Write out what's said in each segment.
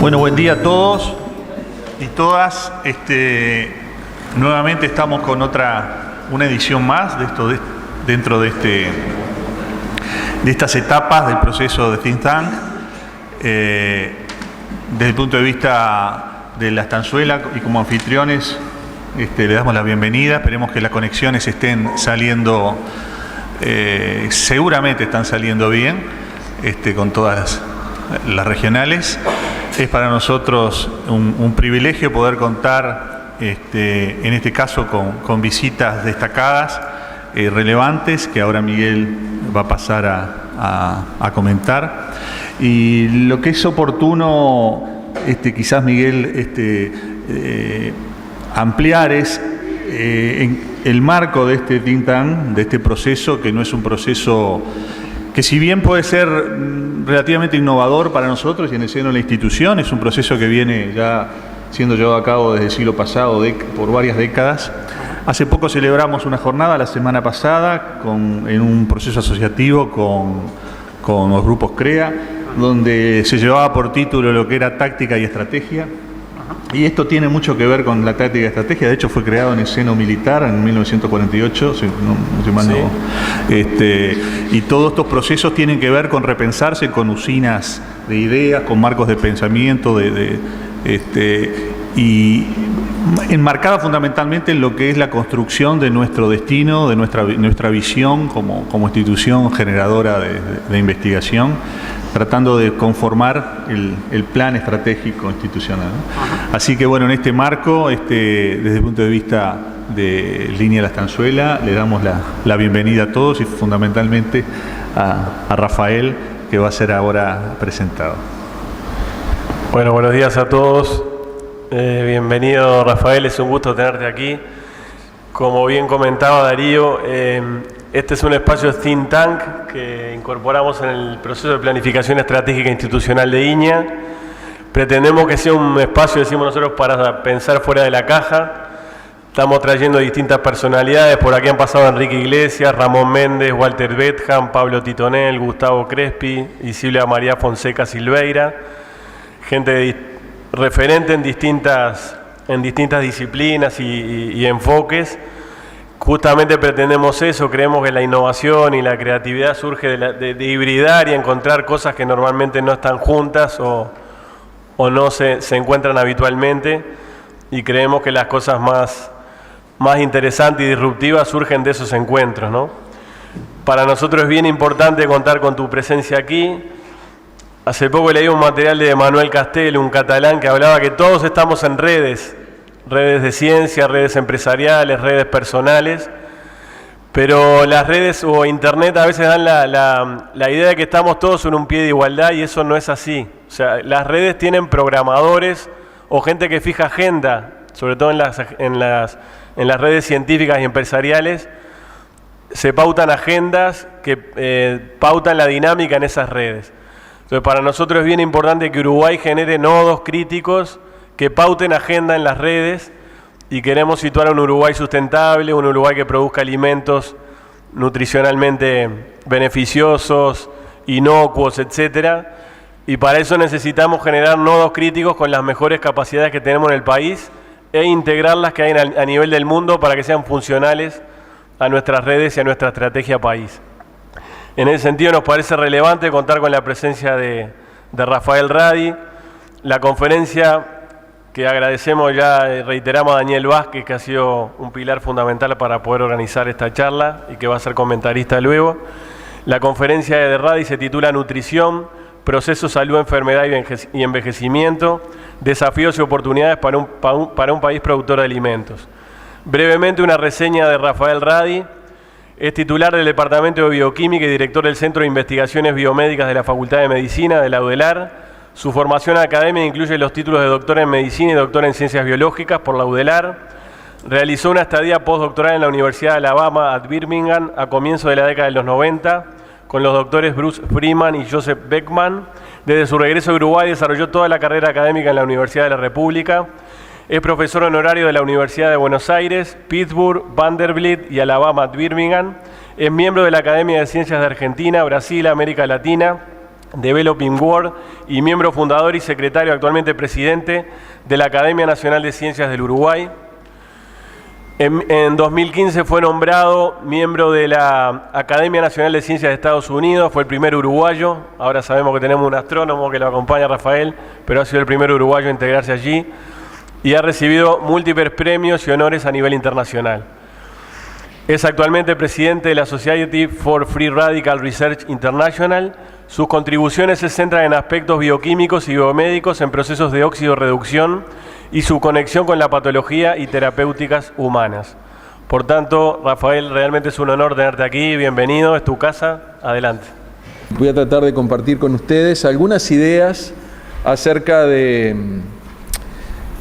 Bueno, buen día a todos y todas. Nuevamente estamos con una edición más dentro de estas etapas del proceso de Think Tank. Desde el punto de vista de la estanzuela y como anfitriones, le damos la bienvenida. Esperemos que las conexiones estén saliendo, seguramente están saliendo bien, con todas las regionales. Es para nosotros un privilegio poder contar, en este caso, con visitas destacadas, relevantes, que ahora Miguel va a pasar a comentar. Y lo que es oportuno, quizás Miguel, ampliar es en el marco de este think tank, de este proceso, que no es un proceso que, si bien puede ser relativamente innovador para nosotros y en el seno de la institución, es un proceso que viene ya siendo llevado a cabo desde el siglo pasado por varias décadas. Hace poco celebramos una jornada, la semana pasada, en un proceso asociativo con los grupos CREA, donde se llevaba por título lo que era táctica y estrategia. Y esto tiene mucho que ver con la táctica y estrategia. De hecho, fue creado en el seno militar en 1948, y todos estos procesos tienen que ver con repensarse, con usinas de ideas, con marcos de pensamiento, y enmarcada fundamentalmente en lo que es la construcción de nuestro destino, de nuestra visión como institución generadora de investigación, tratando de conformar el plan estratégico institucional, ¿no? Así que, bueno, en este marco, desde el punto de vista de Línea La Estanzuela, le damos la bienvenida a todos y fundamentalmente a Rafael, que va a ser ahora presentado. Bueno, buenos días a todos. Bienvenido, Rafael, es un gusto tenerte aquí. Como bien comentaba Darío, este es un espacio think tank que incorporamos en el proceso de planificación estratégica institucional de INEA. Pretendemos que sea un espacio, decimos nosotros, para pensar fuera de la caja. Estamos trayendo distintas personalidades. Por aquí han pasado Enrique Iglesias, Ramón Méndez, Walter Betham, Pablo Titonel, Gustavo Crespi y Silvia María Fonseca Silveira. Gente referente en distintas disciplinas y enfoques. Justamente pretendemos eso. Creemos que la innovación y la creatividad surge de hibridar y encontrar cosas que normalmente no están juntas o no se encuentran habitualmente, y creemos que las cosas más interesantes y disruptivas surgen de esos encuentros, ¿no? Para nosotros es bien importante contar con tu presencia aquí. Hace poco leí un material de Manuel Castel, un catalán, que hablaba que todos estamos en redes de ciencia, redes empresariales, redes personales, pero las redes o internet a veces dan la idea de que estamos todos en un pie de igualdad, y eso no es así. O sea, las redes tienen programadores o gente que fija agenda, sobre todo en las redes científicas y empresariales. Se pautan agendas que pautan la dinámica en esas redes. Entonces, para nosotros es bien importante que Uruguay genere nodos críticos que pauten agenda en las redes, y queremos situar a un Uruguay sustentable, un Uruguay que produzca alimentos nutricionalmente beneficiosos, inocuos, etcétera. Y para eso necesitamos generar nodos críticos con las mejores capacidades que tenemos en el país e integrarlas que hay a nivel del mundo para que sean funcionales a nuestras redes y a nuestra estrategia país. En ese sentido, nos parece relevante contar con la presencia de Rafael Radi. La conferencia, que agradecemos, ya reiteramos a Daniel Vázquez, que ha sido un pilar fundamental para poder organizar esta charla y que va a ser comentarista luego. La conferencia de Radi se titula Nutrición, Proceso, Salud, Enfermedad y Envejecimiento, Desafíos y Oportunidades para un país productor de alimentos. Brevemente, una reseña de Rafael Radi. Es titular del Departamento de Bioquímica y director del Centro de Investigaciones Biomédicas de la Facultad de Medicina de la UDELAR. Su formación académica incluye los títulos de doctor en Medicina y doctor en Ciencias Biológicas por la UDELAR. Realizó una estadía postdoctoral en la Universidad de Alabama at Birmingham a comienzos de la década de los 90 con los doctores Bruce Freeman y Joseph Beckman. Desde su regreso a Uruguay desarrolló toda la carrera académica en la Universidad de la República. Es profesor honorario de la Universidad de Buenos Aires, Pittsburgh, Vanderbilt y Alabama at Birmingham. Es miembro de la Academia de Ciencias de Argentina, Brasil, América Latina Developing World y miembro fundador y secretario, actualmente presidente de la Academia Nacional de Ciencias del Uruguay. En 2015 fue nombrado miembro de la Academia Nacional de Ciencias de Estados Unidos, fue el primer uruguayo. Ahora sabemos que tenemos un astrónomo que lo acompaña, Rafael, pero ha sido el primer uruguayo a integrarse allí y ha recibido múltiples premios y honores a nivel internacional. Es actualmente presidente de la Society for Free Radical Research International. Sus contribuciones se centran en aspectos bioquímicos y biomédicos en procesos de oxidorreducción y su conexión con la patología y terapéuticas humanas. Por tanto, Rafael, realmente es un honor tenerte aquí. Bienvenido, es tu casa. Adelante. Voy a tratar de compartir con ustedes algunas ideas acerca de,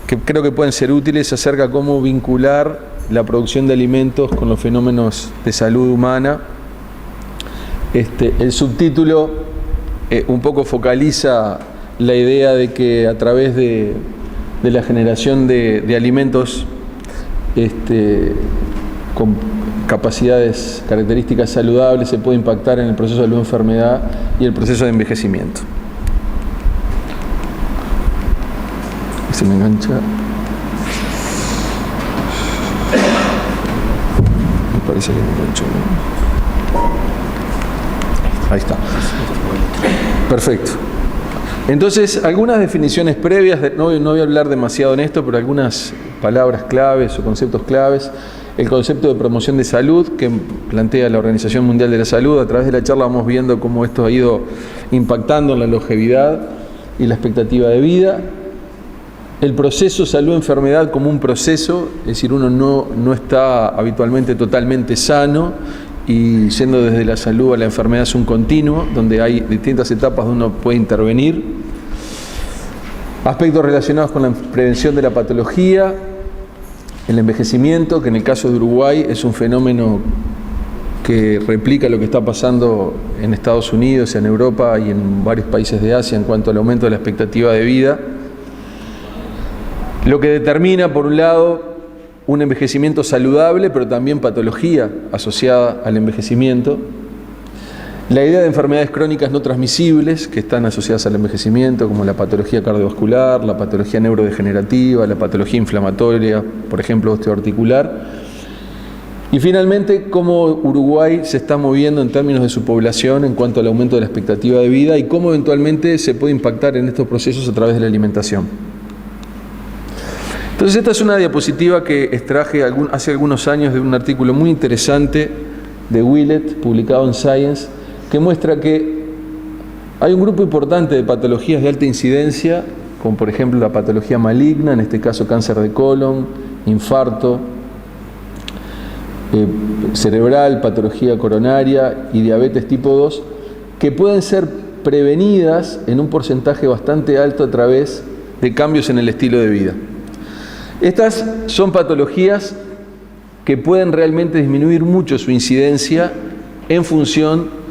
que creo que pueden ser útiles, acerca de cómo vincular la producción de alimentos con los fenómenos de salud humana. El subtítulo un poco focaliza la idea de que a través de la generación de alimentos con capacidades, características saludables, se puede impactar en el proceso de salud-enfermedad y el proceso de envejecimiento. Se me engancha. Me parece que me enganchó, ¿no? Ahí está. Perfecto. Entonces, algunas definiciones previas, no voy a hablar demasiado en esto, pero algunas palabras claves o conceptos claves. El concepto de promoción de salud que plantea la Organización Mundial de la Salud. A través de la charla vamos viendo cómo esto ha ido impactando en la longevidad y la expectativa de vida. El proceso salud-enfermedad como un proceso, es decir, uno no está habitualmente totalmente sano, y yendo desde la salud a la enfermedad es un continuo, donde hay distintas etapas donde uno puede intervenir. Aspectos relacionados con la prevención de la patología, el envejecimiento, que en el caso de Uruguay es un fenómeno que replica lo que está pasando en Estados Unidos, en Europa y en varios países de Asia en cuanto al aumento de la expectativa de vida. Lo que determina, por un lado, un envejecimiento saludable, pero también patología asociada al envejecimiento. La idea de enfermedades crónicas no transmisibles que están asociadas al envejecimiento, como la patología cardiovascular, la patología neurodegenerativa, la patología inflamatoria, por ejemplo, osteoarticular. Y finalmente, cómo Uruguay se está moviendo en términos de su población en cuanto al aumento de la expectativa de vida y cómo eventualmente se puede impactar en estos procesos a través de la alimentación. Entonces, esta es una diapositiva que extraje hace algunos años de un artículo muy interesante de Willett, publicado en Science, que muestra que hay un grupo importante de patologías de alta incidencia, como por ejemplo la patología maligna, en este caso cáncer de colon, infarto cerebral, patología coronaria y diabetes tipo 2, que pueden ser prevenidas en un porcentaje bastante alto a través de cambios en el estilo de vida. Estas son patologías que pueden realmente disminuir mucho su incidencia en función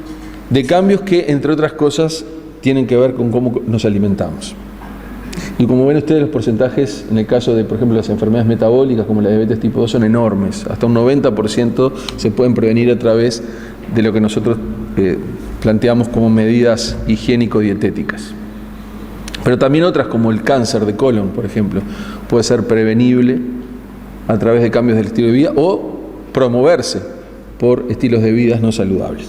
de cambios que, entre otras cosas, tienen que ver con cómo nos alimentamos. Y como ven ustedes, los porcentajes, en el caso de, por ejemplo, las enfermedades metabólicas como la diabetes tipo 2, son enormes. Hasta un 90% se pueden prevenir a través de lo que nosotros planteamos como medidas higiénico-dietéticas. Pero también otras, como el cáncer de colon, por ejemplo, puede ser prevenible a través de cambios del estilo de vida o promoverse por estilos de vida no saludables.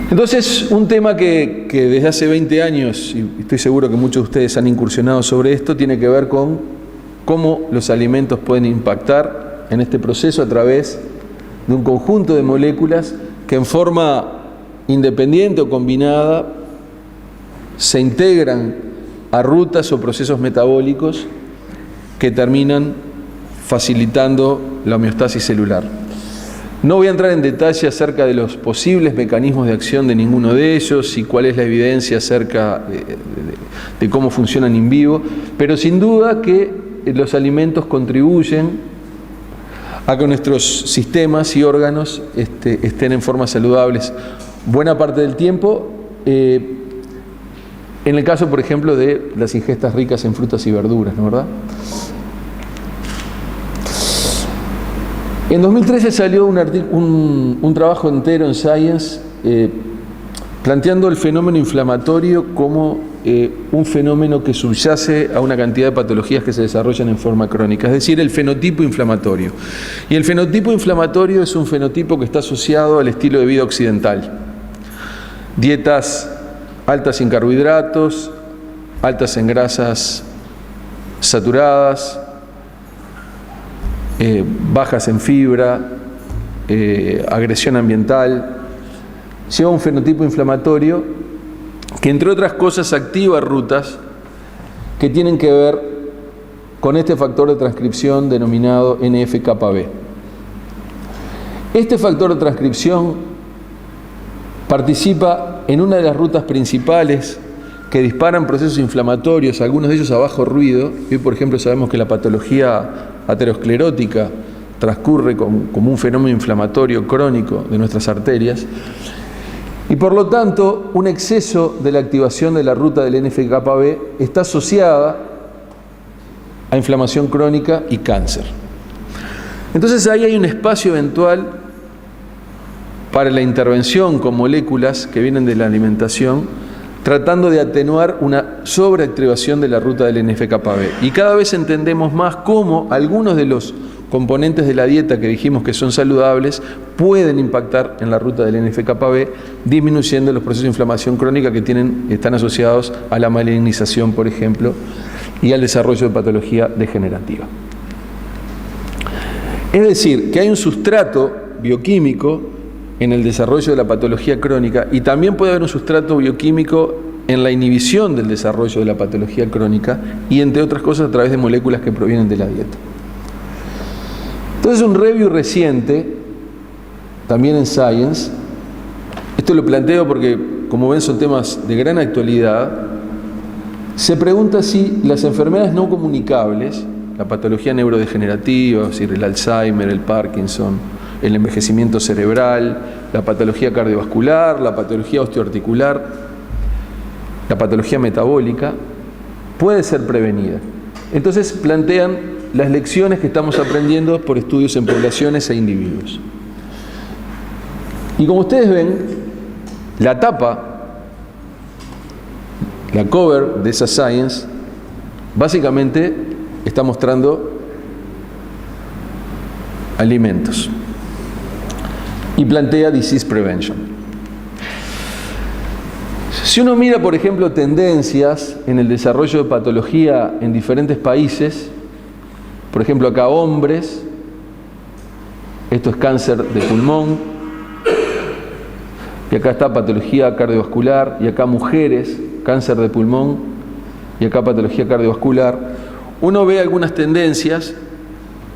Entonces, un tema que desde hace 20 años, y estoy seguro que muchos de ustedes han incursionado sobre esto, tiene que ver con cómo los alimentos pueden impactar en este proceso a través de un conjunto de moléculas que en forma independiente o combinada se integran a rutas o procesos metabólicos que terminan facilitando la homeostasis celular. No voy a entrar en detalle acerca de los posibles mecanismos de acción de ninguno de ellos y cuál es la evidencia acerca de cómo funcionan in vivo, pero sin duda que los alimentos contribuyen a que nuestros sistemas y órganos estén en formas saludables buena parte del tiempo. En el caso, por ejemplo, de las ingestas ricas en frutas y verduras, ¿no verdad? En 2013 salió un trabajo entero en Science planteando el fenómeno inflamatorio como un fenómeno que subyace a una cantidad de patologías que se desarrollan en forma crónica, es decir, el fenotipo inflamatorio. Y el fenotipo inflamatorio es un fenotipo que está asociado al estilo de vida occidental. Dietas altas en carbohidratos, altas en grasas saturadas, bajas en fibra, agresión ambiental, lleva un fenotipo inflamatorio que, entre otras cosas, activa rutas que tienen que ver con este factor de transcripción denominado NF-κB. Este factor de transcripción participa en una de las rutas principales que disparan procesos inflamatorios, algunos de ellos a bajo ruido. Hoy, por ejemplo, sabemos que la patología aterosclerótica transcurre como un fenómeno inflamatorio crónico de nuestras arterias. Y por lo tanto, un exceso de la activación de la ruta del NF-κB está asociada a inflamación crónica y cáncer. Entonces ahí hay un espacio eventual para la intervención con moléculas que vienen de la alimentación, tratando de atenuar una sobreactivación de la ruta del NF-κB. Y cada vez entendemos más cómo algunos de los componentes de la dieta que dijimos que son saludables pueden impactar en la ruta del NF-κB, disminuyendo los procesos de inflamación crónica que están asociados a la malignización, por ejemplo, y al desarrollo de patología degenerativa. Es decir, que hay un sustrato bioquímico en el desarrollo de la patología crónica, y también puede haber un sustrato bioquímico en la inhibición del desarrollo de la patología crónica, y entre otras cosas a través de moléculas que provienen de la dieta. Entonces, un review reciente, también en Science, esto lo planteo porque, como ven, son temas de gran actualidad, se pregunta si las enfermedades no comunicables, la patología neurodegenerativa, es decir, el Alzheimer, el Parkinson, el envejecimiento cerebral, la patología cardiovascular, la patología osteoarticular, la patología metabólica, puede ser prevenida. Entonces plantean las lecciones que estamos aprendiendo por estudios en poblaciones e individuos. Y como ustedes ven, la tapa, la cover de esa Science, básicamente está mostrando alimentos y plantea disease prevention. Si uno mira, por ejemplo, tendencias en el desarrollo de patología en diferentes países, por ejemplo, acá hombres, esto es cáncer de pulmón, y acá está patología cardiovascular, y acá mujeres, cáncer de pulmón, y acá patología cardiovascular. Uno ve algunas tendencias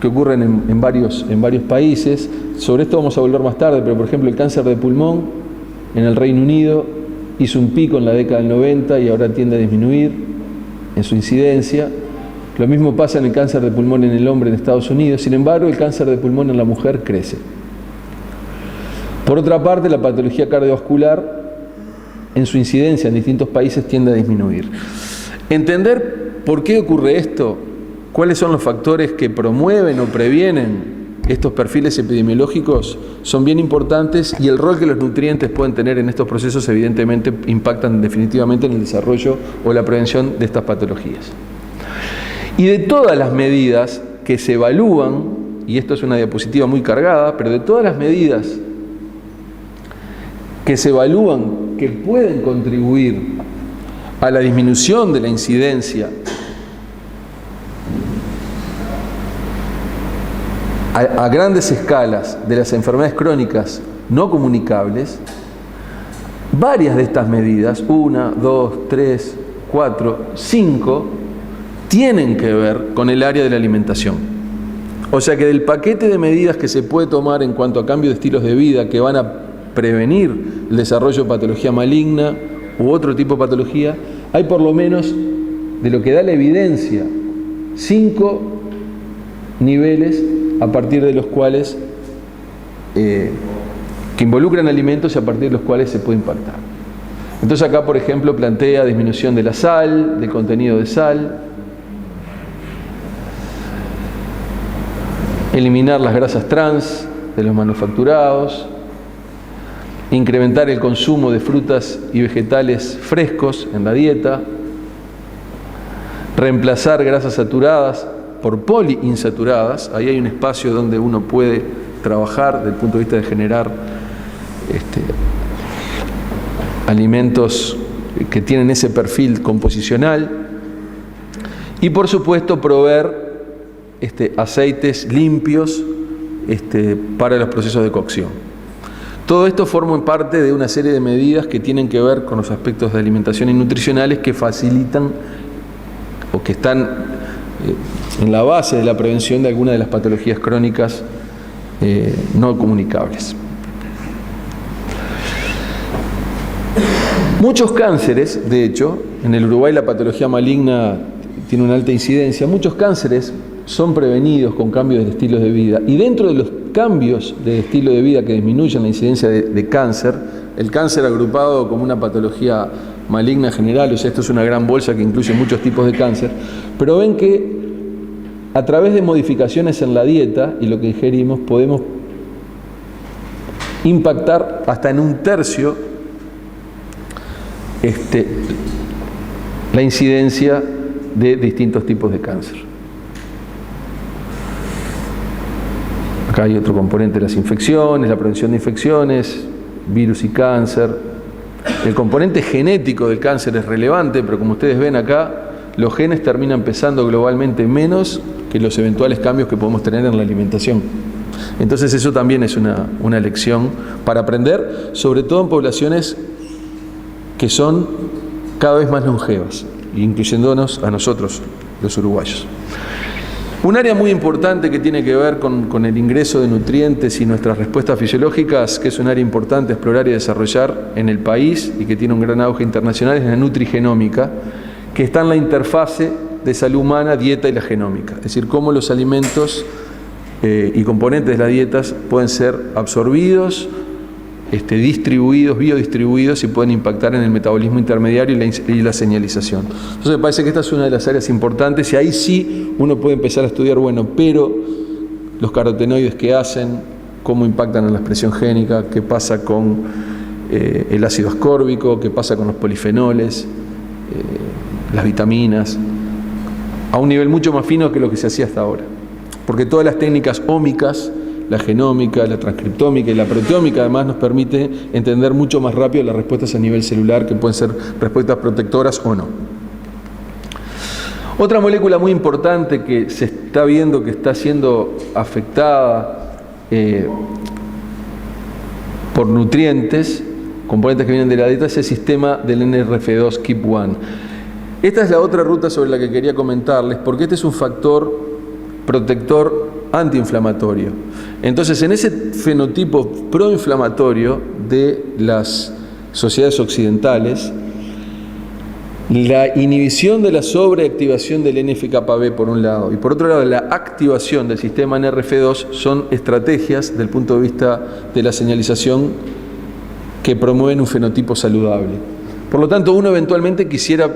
que ocurren en varios países. Sobre esto vamos a volver más tarde, pero por ejemplo el cáncer de pulmón en el Reino Unido hizo un pico en la década del 90 y ahora tiende a disminuir en su incidencia. Lo mismo pasa en el cáncer de pulmón en el hombre en Estados Unidos. Sin embargo, el cáncer de pulmón en la mujer crece. Por otra parte, la patología cardiovascular en su incidencia en distintos países tiende a disminuir. Entender por qué ocurre esto, cuáles son los factores que promueven o previenen estos perfiles epidemiológicos son bien importantes, y el rol que los nutrientes pueden tener en estos procesos evidentemente impactan definitivamente en el desarrollo o la prevención de estas patologías. Y de todas las medidas que se evalúan, y esto es una diapositiva muy cargada, pero de todas las medidas que se evalúan que pueden contribuir a la disminución de la incidencia a grandes escalas de las enfermedades crónicas no comunicables, varias de estas medidas, 1, 2, 3, 4, 5, tienen que ver con el área de la alimentación. O sea que del paquete de medidas que se puede tomar en cuanto a cambio de estilos de vida que van a prevenir el desarrollo de patología maligna u otro tipo de patología, hay por lo menos, de lo que da la evidencia, 5 niveles a partir de los cuales que involucran alimentos y a partir de los cuales se puede impactar. Entonces acá, por ejemplo, plantea disminución de la sal, del contenido de sal, eliminar las grasas trans de los manufacturados, incrementar el consumo de frutas y vegetales frescos en la dieta, reemplazar grasas saturadas por poliinsaturadas. Ahí hay un espacio donde uno puede trabajar desde el punto de vista de generar alimentos que tienen ese perfil composicional, y por supuesto proveer aceites limpios para los procesos de cocción. Todo esto forma parte de una serie de medidas que tienen que ver con los aspectos de alimentación y nutricionales que facilitan o que están en la base de la prevención de algunas de las patologías crónicas no comunicables. Muchos cánceres, de hecho, en el Uruguay la patología maligna tiene una alta incidencia, muchos cánceres son prevenidos con cambios de estilos de vida, y dentro de los cambios de estilo de vida que disminuyen la incidencia de cáncer, el cáncer agrupado como una patología maligna general, o sea, esto es una gran bolsa que incluye muchos tipos de cáncer, pero ven que a través de modificaciones en la dieta y lo que ingerimos podemos impactar hasta en 1/3 la incidencia de distintos tipos de cáncer. Acá hay otro componente de las infecciones, la prevención de infecciones, virus y cáncer. El componente genético del cáncer es relevante, pero como ustedes ven acá, los genes terminan pesando globalmente menos que los eventuales cambios que podemos tener en la alimentación. Entonces eso también es una lección para aprender, sobre todo en poblaciones que son cada vez más longevas, incluyéndonos a nosotros, los uruguayos. Un área muy importante que tiene que ver con el ingreso de nutrientes y nuestras respuestas fisiológicas, que es un área importante a explorar y desarrollar en el país y que tiene un gran auge internacional, es la nutrigenómica, que está en la interfase de salud humana, dieta y la genómica. Es decir, cómo los alimentos y componentes de las dietas pueden ser absorbidos, distribuidos, biodistribuidos, y pueden impactar en el metabolismo intermediario y la señalización. Entonces me parece que esta es una de las áreas importantes, y ahí sí uno puede empezar a estudiar, pero los carotenoides que hacen, cómo impactan en la expresión génica, qué pasa con el ácido ascórbico, qué pasa con los polifenoles, las vitaminas, a un nivel mucho más fino que lo que se hacía hasta ahora. Porque todas las técnicas ómicas, la genómica, la transcriptómica y la proteómica, además nos permite entender mucho más rápido las respuestas a nivel celular, que pueden ser respuestas protectoras o no. Otra molécula muy importante que se está viendo que está siendo afectada por nutrientes, componentes que vienen de la dieta, es el sistema del NRF2 KEAP1. Esta es la otra ruta sobre la que quería comentarles, porque este es un factor protector antiinflamatorio. Entonces, en ese fenotipo proinflamatorio de las sociedades occidentales, la inhibición de la sobreactivación del NF-κB por un lado, y por otro lado la activación del sistema NRF2 son estrategias del punto de vista de la señalización que promueven un fenotipo saludable. Por lo tanto, uno eventualmente quisiera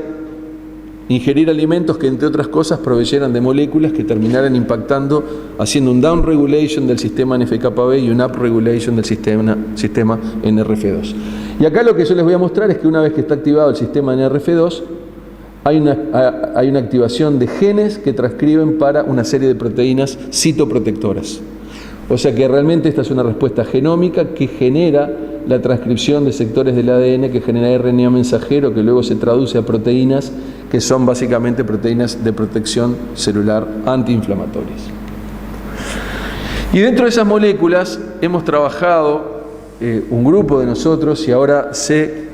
ingerir alimentos que, entre otras cosas, proveyeran de moléculas que terminaran impactando, haciendo un down regulation del sistema NF-κB y un up regulation del sistema NRF2. Y acá lo que yo les voy a mostrar es que una vez que está activado el sistema NRF2, hay una activación de genes que transcriben para una serie de proteínas citoprotectoras. O sea que realmente esta es una respuesta genómica que genera la transcripción de sectores del ADN, que genera RNA mensajero, que luego se traduce a proteínas, que son básicamente proteínas de protección celular antiinflamatorias. Y dentro de esas moléculas hemos trabajado un grupo de nosotros, y ahora sé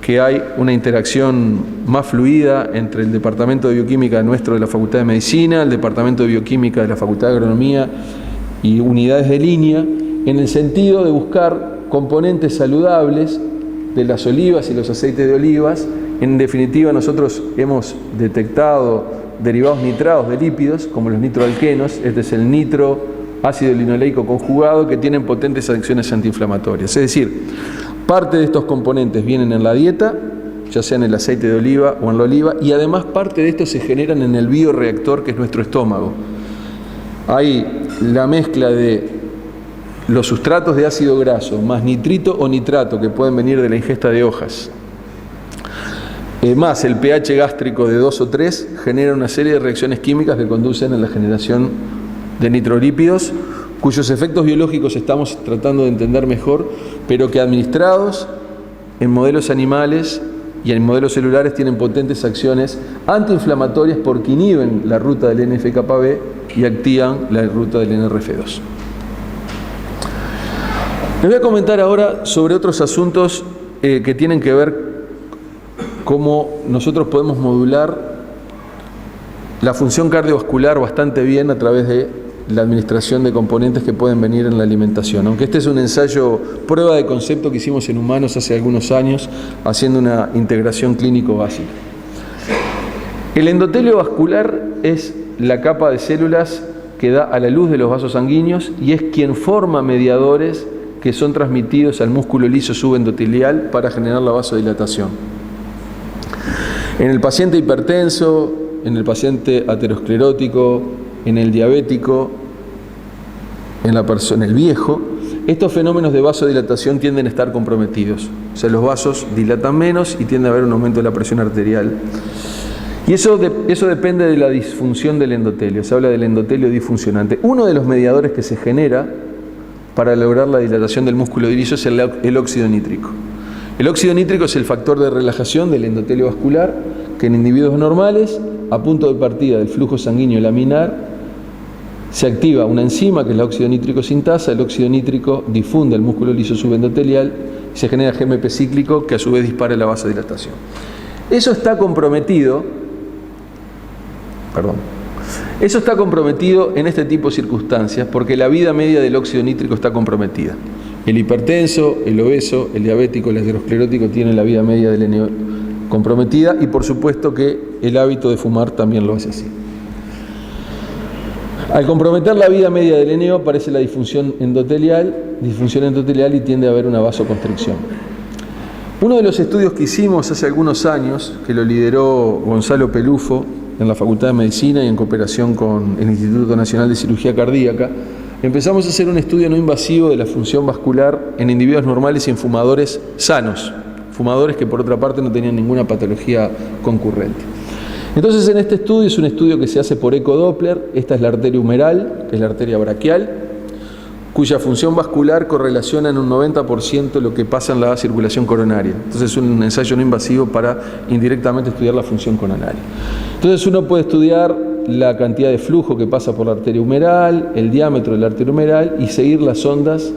que hay una interacción más fluida entre el Departamento de Bioquímica nuestro de la Facultad de Medicina, el Departamento de Bioquímica de la Facultad de Agronomía y unidades de línea, en el sentido de buscar componentes saludables de las olivas y los aceites de olivas. En definitiva, nosotros hemos detectado derivados nitrados de lípidos, como los nitroalquenos. Este es el nitro ácido linoleico conjugado, que tienen potentes acciones antiinflamatorias. Es decir, parte de estos componentes vienen en la dieta, ya sea en el aceite de oliva o en la oliva, y además parte de estos se generan en el bioreactor, que es nuestro estómago. Hay la mezcla de los sustratos de ácido graso, más nitrito o nitrato que pueden venir de la ingesta de hojas, más el pH gástrico de 2 o 3, genera una serie de reacciones químicas que conducen a la generación de nitrolípidos, cuyos efectos biológicos estamos tratando de entender mejor, pero que administrados en modelos animales y en modelos celulares tienen potentes acciones antiinflamatorias porque inhiben la ruta del NF-κB y activan la ruta del NRF2. Les voy a comentar ahora sobre otros asuntos que tienen que ver cómo nosotros podemos modular la función cardiovascular bastante bien a través de la administración de componentes que pueden venir en la alimentación. Aunque este es un ensayo, prueba de concepto que hicimos en humanos hace algunos años, haciendo una integración clínico básica. El endotelio vascular es la capa de células que da a la luz de los vasos sanguíneos y es quien forma mediadores que son transmitidos al músculo liso subendotelial para generar la vasodilatación. En el paciente hipertenso, en el paciente aterosclerótico, en el diabético, en el viejo, estos fenómenos de vasodilatación tienden a estar comprometidos. O sea, los vasos dilatan menos y tiende a haber un aumento de la presión arterial. Y eso depende de la disfunción del endotelio. Se habla del endotelio disfuncionante. Uno de los mediadores que se genera para lograr la dilatación del músculo liso es el óxido nítrico. El óxido nítrico es el factor de relajación del endotelio vascular que en individuos normales, a punto de partida del flujo sanguíneo laminar, se activa una enzima que es la óxido nítrico sintasa. El óxido nítrico difunde el músculo liso subendotelial y se genera GMP cíclico que a su vez dispara la vasodilatación. Eso está comprometido en este tipo de circunstancias porque la vida media del óxido nítrico está comprometida. El hipertenso, el obeso, el diabético, el aterosclerótico tienen la vida media del NO comprometida y por supuesto que el hábito de fumar también lo hace así. Al comprometer la vida media del NO aparece la disfunción endotelial y tiende a haber una vasoconstricción. Uno de los estudios que hicimos hace algunos años, que lo lideró Gonzalo Pelufo en la Facultad de Medicina y en cooperación con el Instituto Nacional de Cirugía Cardíaca, empezamos a hacer un estudio no invasivo de la función vascular en individuos normales y en fumadores sanos, fumadores que por otra parte no tenían ninguna patología concurrente. Entonces en este estudio, es un estudio que se hace por ecodoppler, esta es la arteria humeral, que es la arteria braquial, cuya función vascular correlaciona en un 90% lo que pasa en la circulación coronaria. Entonces es un ensayo no invasivo para indirectamente estudiar la función coronaria. Entonces uno puede estudiar la cantidad de flujo que pasa por la arteria humeral, el diámetro de la arteria humeral y seguir las ondas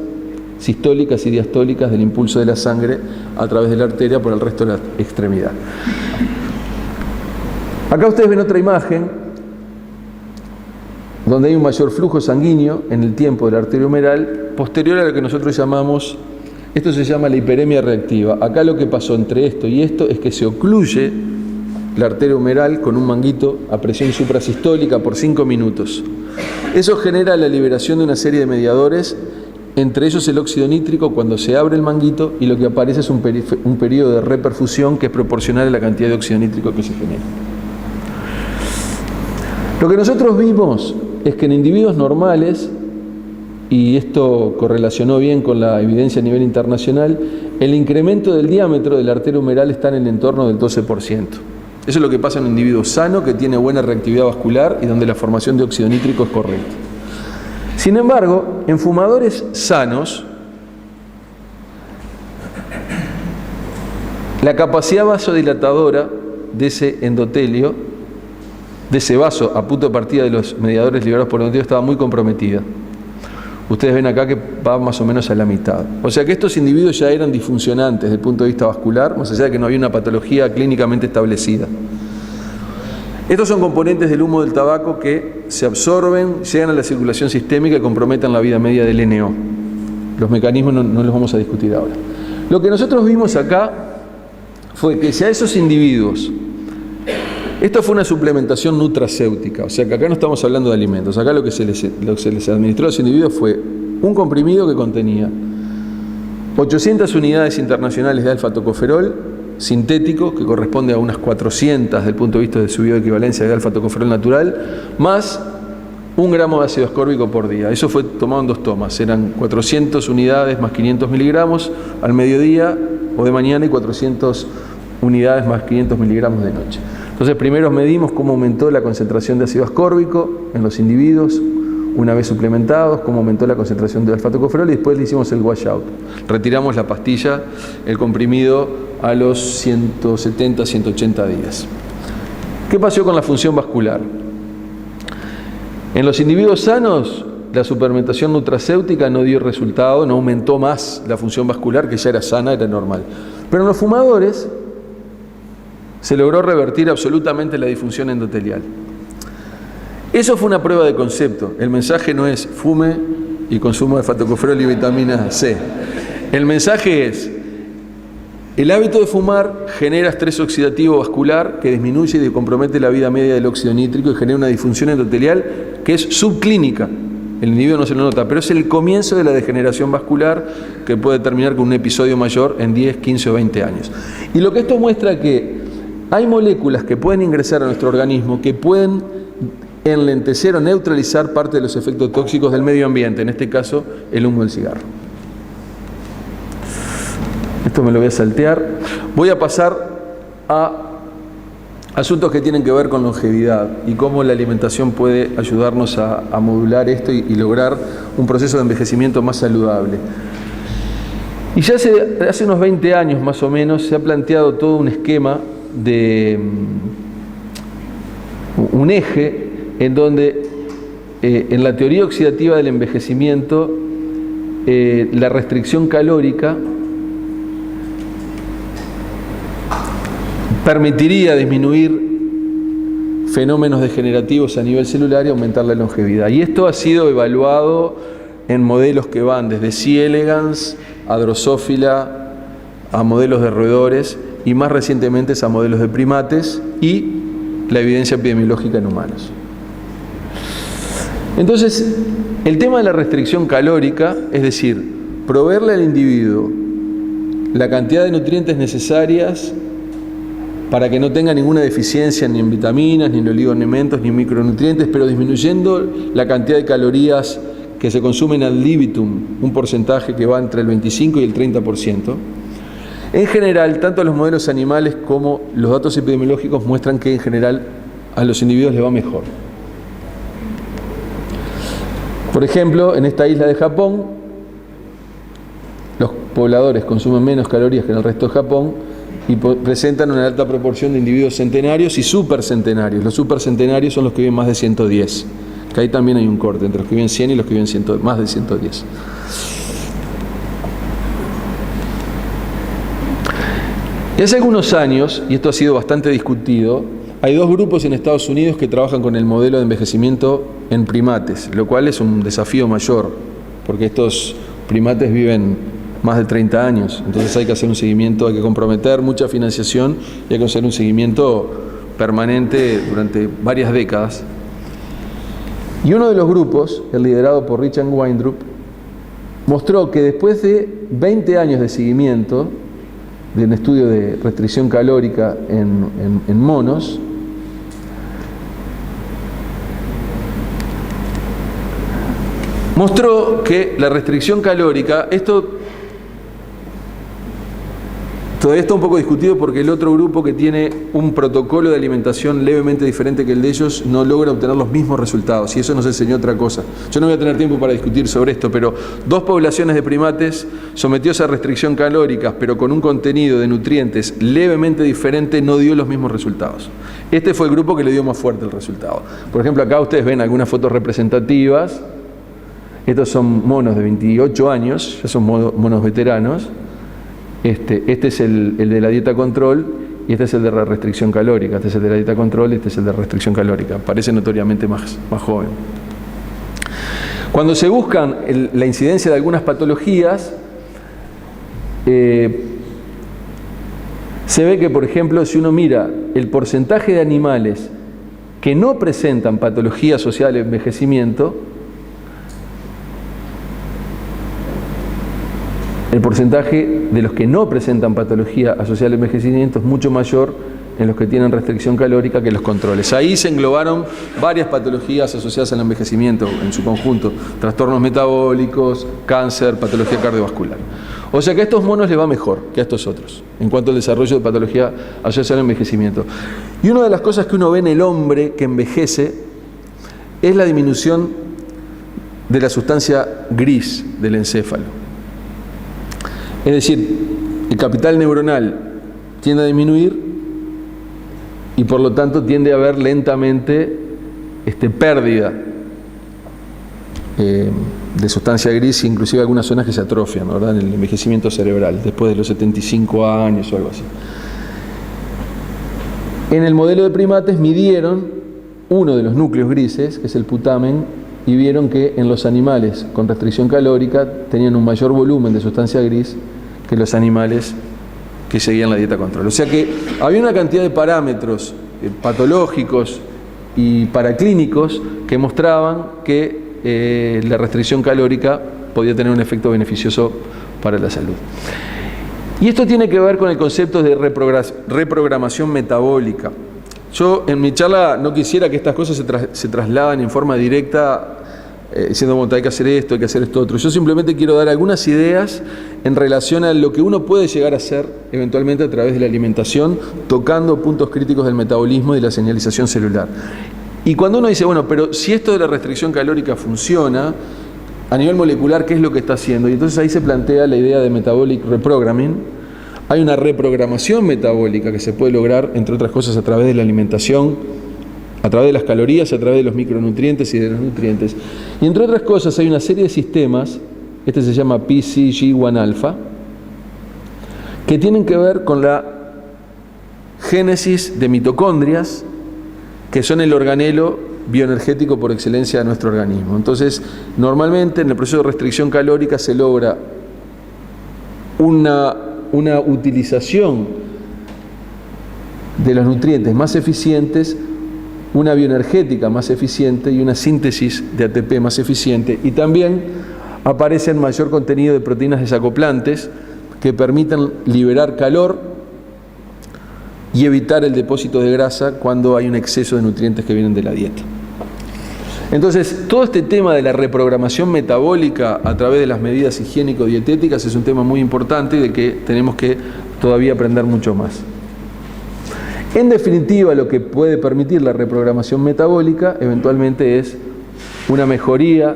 sistólicas y diastólicas del impulso de la sangre a través de la arteria por el resto de la extremidad. Acá ustedes ven otra imagen donde hay un mayor flujo sanguíneo en el tiempo de la arteria humeral posterior a lo que nosotros llamamos, esto se llama la hiperemia reactiva. Acá lo que pasó entre esto y esto es que se ocluye la arteria humeral con un manguito a presión suprasistólica por 5 minutos. Eso genera la liberación de una serie de mediadores, entre ellos el óxido nítrico cuando se abre el manguito, y lo que aparece es un periodo de reperfusión que es proporcional a la cantidad de óxido nítrico que se genera. Lo que nosotros vimos es que en individuos normales, y esto correlacionó bien con la evidencia a nivel internacional, el incremento del diámetro de la arteria humeral está en el entorno del 12%. Eso es lo que pasa en un individuo sano que tiene buena reactividad vascular y donde la formación de óxido nítrico es correcta. Sin embargo, en fumadores sanos, la capacidad vasodilatadora de ese endotelio, de ese vaso a punto de partida de los mediadores liberados por el endotelio, estaba muy comprometida. Ustedes ven acá que va más o menos a la mitad. O sea que estos individuos ya eran disfuncionantes desde el punto de vista vascular, más allá de que no había una patología clínicamente establecida. Estos son componentes del humo del tabaco que se absorben, llegan a la circulación sistémica y comprometen la vida media del NO. Los mecanismos no los vamos a discutir ahora. Lo que nosotros vimos acá fue que si a esos individuos, esto fue una suplementación nutracéutica, o sea que acá no estamos hablando de alimentos, acá lo que se les administró a los individuos fue un comprimido que contenía 800 unidades internacionales de alfa-tocoferol sintético, que corresponde a unas 400 desde el punto de vista de su bioequivalencia de alfa-tocoferol natural, más 1 gramo de ácido ascórbico por día. Eso fue tomado en 2 tomas. Eran 400 unidades más 500 miligramos al mediodía o de mañana y 400 unidades más 500 miligramos de noche. Entonces primero medimos cómo aumentó la concentración de ácido ascórbico en los individuos una vez suplementados, cómo aumentó la concentración de alfa-tocoferol, y después le hicimos el washout. Retiramos la pastilla, el comprimido, a los 170, 180 días. ¿Qué pasó con la función vascular? En los individuos sanos, la suplementación nutracéutica no dio resultado, no aumentó más la función vascular, que ya era sana, era normal. Pero en los fumadores se logró revertir absolutamente la disfunción endotelial. Eso fue una prueba de concepto. El mensaje no es fume y consumo de alfa-tocoferol y vitamina C. El mensaje es: el hábito de fumar genera estrés oxidativo vascular que disminuye y compromete la vida media del óxido nítrico y genera una disfunción endotelial que es subclínica. El individuo no se lo nota, pero es el comienzo de la degeneración vascular que puede terminar con un episodio mayor en 10, 15 o 20 años. Y lo que esto muestra que hay moléculas que pueden ingresar a nuestro organismo que pueden enlentecer o neutralizar parte de los efectos tóxicos del medio ambiente, en este caso el humo del cigarro. Esto me lo voy a saltear. Voy a pasar a asuntos que tienen que ver con longevidad y cómo la alimentación puede ayudarnos a modular esto y lograr un proceso de envejecimiento más saludable. Y ya hace unos 20 años más o menos se ha planteado todo un esquema de un eje en donde en la teoría oxidativa del envejecimiento la restricción calórica permitiría disminuir fenómenos degenerativos a nivel celular y aumentar la longevidad. Y esto ha sido evaluado en modelos que van desde C. elegans a Drosophila, a modelos de roedores y más recientemente a modelos de primates y la evidencia epidemiológica en humanos. Entonces, el tema de la restricción calórica, es decir, proveerle al individuo la cantidad de nutrientes necesarias para que no tenga ninguna deficiencia ni en vitaminas, ni en oligoelementos, ni en micronutrientes, pero disminuyendo la cantidad de calorías que se consumen ad libitum, un porcentaje que va entre el 25 y el 30%. En general, tanto los modelos animales como los datos epidemiológicos muestran que en general a los individuos les va mejor. Por ejemplo, en esta isla de Japón, los pobladores consumen menos calorías que en el resto de Japón y presentan una alta proporción de individuos centenarios y supercentenarios. Los supercentenarios son los que viven más de 110, que ahí también hay un corte entre los que viven 100 y los que viven más de 110. Y hace algunos años, y esto ha sido bastante discutido, hay 2 grupos en Estados Unidos que trabajan con el modelo de envejecimiento en primates, lo cual es un desafío mayor, porque estos primates viven más de 30 años, entonces hay que hacer un seguimiento, hay que comprometer mucha financiación y hay que hacer un seguimiento permanente durante varias décadas. Y uno de los grupos, el liderado por Richard Weintraub, mostró que después de 20 años de seguimiento de un estudio de restricción calórica en monos, mostró que la restricción calórica, todavía está un poco discutido porque el otro grupo que tiene un protocolo de alimentación levemente diferente que el de ellos no logra obtener los mismos resultados, y eso nos enseñó otra cosa. Yo no voy a tener tiempo para discutir sobre esto, pero 2 poblaciones de primates sometidos a restricción calórica pero con un contenido de nutrientes levemente diferente no dio los mismos resultados. Este fue el grupo que le dio más fuerte el resultado. Por ejemplo, acá ustedes ven algunas fotos representativas. Estos son monos de 28 años, ya son monos veteranos. Este es el de la dieta control y este es el de la restricción calórica. Este es el de la dieta control y este es el de restricción calórica. Parece notoriamente más joven. Cuando se buscan la incidencia de algunas patologías, se ve que, por ejemplo, si uno mira el porcentaje de animales que no presentan patología asociada al envejecimiento, el porcentaje de los que no presentan patología asociada al envejecimiento es mucho mayor en los que tienen restricción calórica que los controles. Ahí se englobaron varias patologías asociadas al envejecimiento en su conjunto, trastornos metabólicos, cáncer, patología cardiovascular. O sea que a estos monos les va mejor que a estos otros, en cuanto al desarrollo de patología asociada al envejecimiento. Y una de las cosas que uno ve en el hombre que envejece es la disminución de la sustancia gris del encéfalo. Es decir, el capital neuronal tiende a disminuir y por lo tanto tiende a haber lentamente pérdida de sustancia gris, inclusive algunas zonas que se atrofian, ¿verdad?, en el envejecimiento cerebral, después de los 75 años o algo así. En el modelo de primates midieron uno de los núcleos grises, que es el putamen, y vieron que en los animales con restricción calórica tenían un mayor volumen de sustancia gris que los animales que seguían la dieta control. O sea que había una cantidad de parámetros patológicos y paraclínicos que mostraban que la restricción calórica podía tener un efecto beneficioso para la salud. Y esto tiene que ver con el concepto de reprogramación metabólica. Yo en mi charla no quisiera que estas cosas se trasladen en forma directa diciendo, bueno, hay que hacer esto otro. Yo simplemente quiero dar algunas ideas en relación a lo que uno puede llegar a hacer eventualmente a través de la alimentación, tocando puntos críticos del metabolismo y de la señalización celular. Y cuando uno dice, bueno, pero si esto de la restricción calórica funciona, a nivel molecular, ¿qué es lo que está haciendo? Y entonces ahí se plantea la idea de metabolic reprogramming. Hay una reprogramación metabólica que se puede lograr, entre otras cosas, a través de la alimentación, a través de las calorías, a través de los micronutrientes y de los nutrientes. Y entre otras cosas hay una serie de sistemas, este se llama PCG1-alpha, que tienen que ver con la génesis de mitocondrias, que son el organelo bioenergético por excelencia de nuestro organismo. Entonces, normalmente en el proceso de restricción calórica se logra una utilización de los nutrientes más eficientes, una bioenergética más eficiente y una síntesis de ATP más eficiente, y también aparece mayor contenido de proteínas desacoplantes que permitan liberar calor y evitar el depósito de grasa cuando hay un exceso de nutrientes que vienen de la dieta. Entonces, todo este tema de la reprogramación metabólica a través de las medidas higiénico-dietéticas es un tema muy importante y del que tenemos que todavía aprender mucho más. En definitiva, lo que puede permitir la reprogramación metabólica eventualmente es una mejoría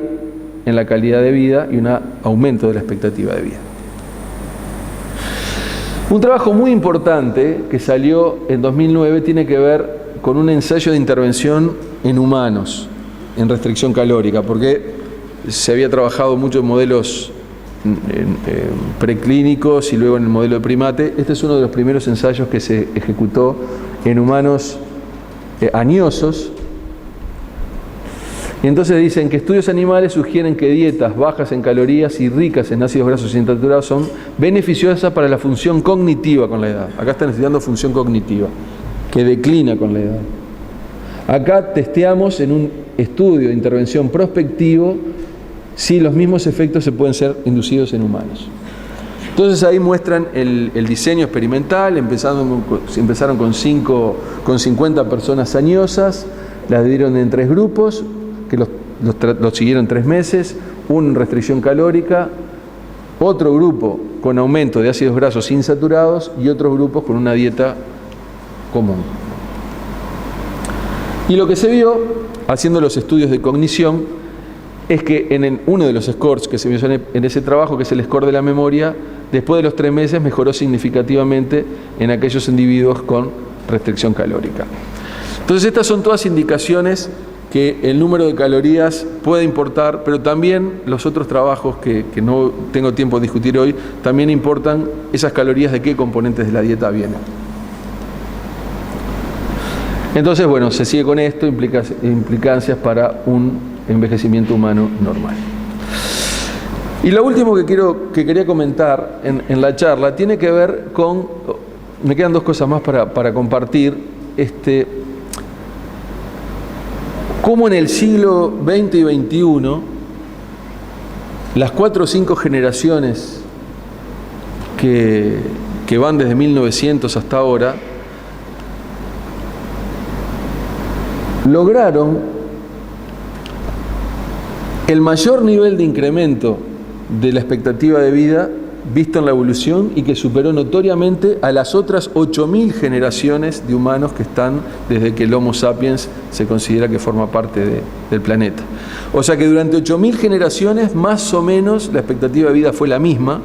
en la calidad de vida y un aumento de la expectativa de vida. Un trabajo muy importante que salió en 2009 tiene que ver con un ensayo de intervención en humanos, en restricción calórica, porque se había trabajado mucho en modelos preclínicos y luego en el modelo de primate. Este es uno de los primeros ensayos que se ejecutó en humanos añosos. Y entonces dicen que estudios animales sugieren que dietas bajas en calorías y ricas en ácidos grasos insaturados son beneficiosas para la función cognitiva con la edad. Acá están estudiando función cognitiva, que declina con la edad. Acá testeamos en un estudio de intervención prospectivo si los mismos efectos se pueden ser inducidos en humanos. Entonces ahí muestran el diseño experimental. Empezaron con 50 personas añosas, las dividieron en 3 grupos, que los siguieron 3 meses, uno en restricción calórica, otro grupo con aumento de ácidos grasos insaturados y otros grupos con una dieta común. Y lo que se vio, haciendo los estudios de cognición, es que en uno de los scores que se vio en ese trabajo, que es el score de la memoria, después de los 3 meses mejoró significativamente en aquellos individuos con restricción calórica. Entonces estas son todas indicaciones que el número de calorías puede importar, pero también los otros trabajos que no tengo tiempo de discutir hoy, también importan esas calorías de qué componentes de la dieta vienen. Entonces, bueno, se sigue con esto, implicancias para un envejecimiento humano normal. Y lo último que quería comentar en la charla tiene que ver con, me quedan 2 cosas más para compartir, cómo en el siglo XX y XXI las 4 o 5 generaciones que van desde 1900 hasta ahora lograron el mayor nivel de incremento de la expectativa de vida visto en la evolución y que superó notoriamente a las otras 8.000 generaciones de humanos que están desde que el Homo sapiens se considera que forma parte del planeta. O sea que durante 8.000 generaciones más o menos la expectativa de vida fue la misma,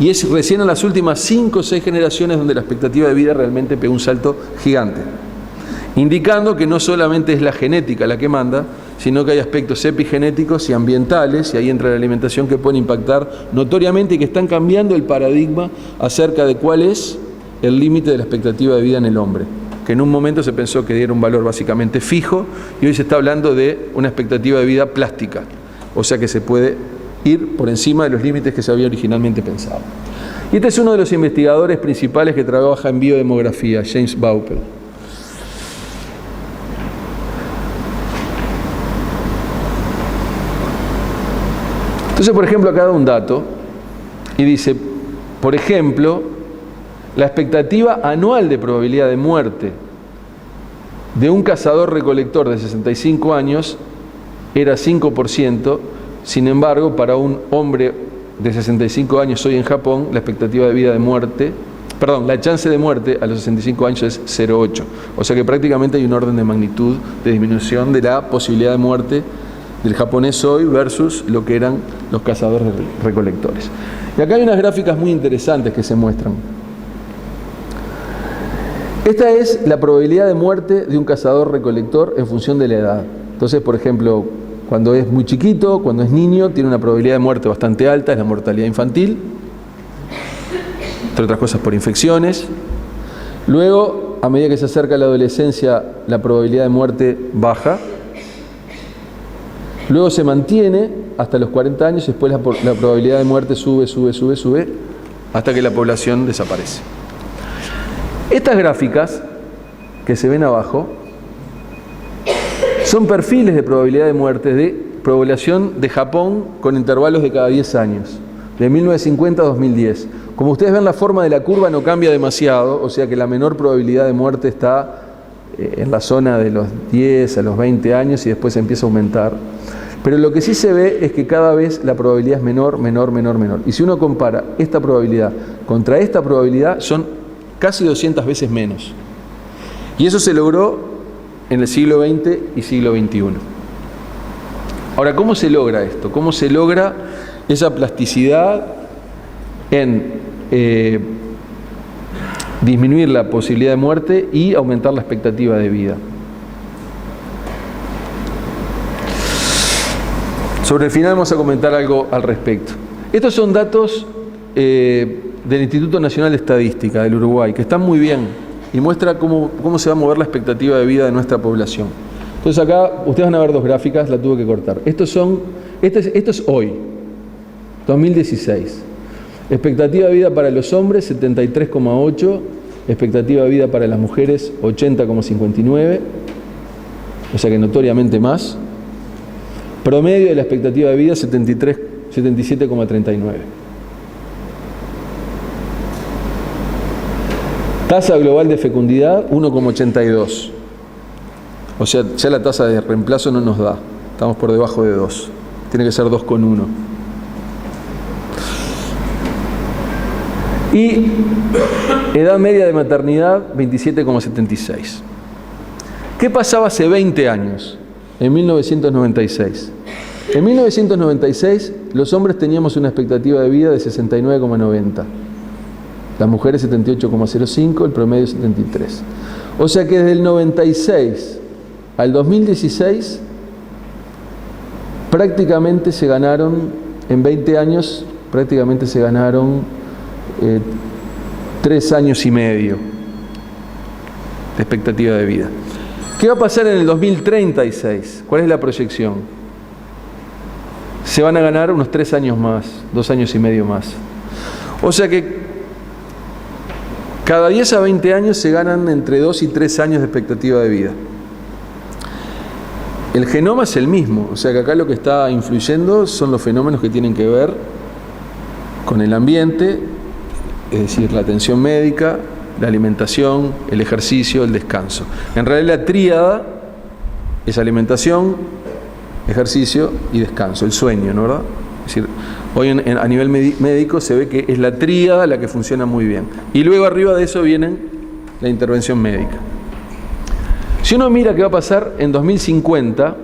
y es recién en las últimas 5 o 6 generaciones donde la expectativa de vida realmente pegó un salto gigante, indicando que no solamente es la genética la que manda, sino que hay aspectos epigenéticos y ambientales, y ahí entra la alimentación, que pueden impactar notoriamente y que están cambiando el paradigma acerca de cuál es el límite de la expectativa de vida en el hombre, que en un momento se pensó que era un valor básicamente fijo, y hoy se está hablando de una expectativa de vida plástica, o sea que se puede ir por encima de los límites que se había originalmente pensado. Y este es uno de los investigadores principales que trabaja en biodemografía, James Baupel. Entonces, por ejemplo, acá da un dato y dice, por ejemplo, la expectativa anual de probabilidad de muerte de un cazador-recolector de 65 años era 5%, sin embargo, para un hombre de 65 años hoy en Japón, la expectativa de vida de muerte, la chance de muerte a los 65 años es 0,8. O sea que prácticamente hay un orden de magnitud de disminución de la posibilidad de muerte del japonés hoy versus lo que eran los cazadores recolectores. Y acá hay unas gráficas muy interesantes que se muestran. Esta es la probabilidad de muerte de un cazador recolector en función de la edad. Entonces, por ejemplo, cuando es muy chiquito, cuando es niño, tiene una probabilidad de muerte bastante alta, es la mortalidad infantil, entre otras cosas por infecciones. Luego, a medida que se acerca la adolescencia, la probabilidad de muerte baja. Luego se mantiene hasta los 40 años y después la probabilidad de muerte sube, hasta que la población desaparece. Estas gráficas que se ven abajo son perfiles de probabilidad de muerte de población de Japón con intervalos de cada 10 años, de 1950 a 2010. Como ustedes ven, la forma de la curva no cambia demasiado, o sea que la menor probabilidad de muerte está en la zona de los 10 a los 20 años y después empieza a aumentar. Pero lo que sí se ve es que cada vez la probabilidad es menor. Y si uno compara esta probabilidad contra esta probabilidad, son casi 200 veces menos. Y eso se logró en el siglo XX y siglo XXI. Ahora, ¿cómo se logra esto? ¿Cómo se logra esa plasticidad en disminuir la posibilidad de muerte y aumentar la expectativa de vida? Sobre el final vamos a comentar algo al respecto. Estos son datos del Instituto Nacional de Estadística del Uruguay, que están muy bien y muestra cómo se va a mover la expectativa de vida de nuestra población. Entonces acá ustedes van a ver dos gráficas, la tuve que cortar. Esto es hoy, 2016. Expectativa de vida para los hombres 73,8, expectativa de vida para las mujeres 80,59, o sea que notoriamente más. Promedio de la expectativa de vida 77,39. Tasa global de fecundidad 1,82. O sea, ya la tasa de reemplazo no nos da. Estamos por debajo de 2. Tiene que ser 2,1. Y edad media de maternidad 27,76. ¿Qué pasaba hace 20 años? En 1996. En 1996 los hombres teníamos una expectativa de vida de 69,90. Las mujeres 78,05, el promedio 73. O sea que desde el 96 al 2016 prácticamente se ganaron, en 20 años, prácticamente se ganaron 3 años y medio de expectativa de vida. ¿Qué va a pasar en el 2036? ¿Cuál es la proyección? Se van a ganar unos 3 años más, 2 años y medio más. O sea que cada 10 a 20 años se ganan entre 2 y 3 años de expectativa de vida. El genoma es el mismo, o sea que acá lo que está influyendo son los fenómenos que tienen que ver con el ambiente, es decir, la atención médica, la alimentación, el ejercicio, el descanso. En realidad la tríada es alimentación, ejercicio y descanso, el sueño, ¿no, verdad? Es decir, hoy a nivel médico se ve que es la tríada la que funciona muy bien. Y luego arriba de eso viene la intervención médica. Si uno mira qué va a pasar en 2050,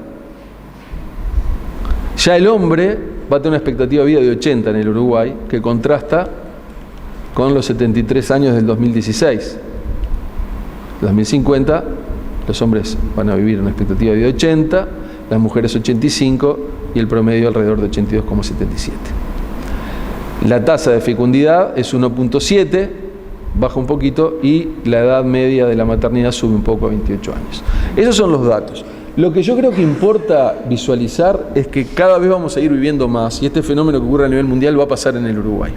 ya el hombre va a tener una expectativa de vida de 80 en el Uruguay, que contrasta con los 73 años del 2016. En 2050 los hombres van a vivir una expectativa de vida de 80, las mujeres 85 y el promedio alrededor de 82,77. La tasa de fecundidad es 1.7, baja un poquito, y la edad media de la maternidad sube un poco a 28 años. Esos son los datos. Lo que yo creo que importa visualizar es que cada vez vamos a ir viviendo más, y este fenómeno que ocurre a nivel mundial va a pasar en el Uruguay.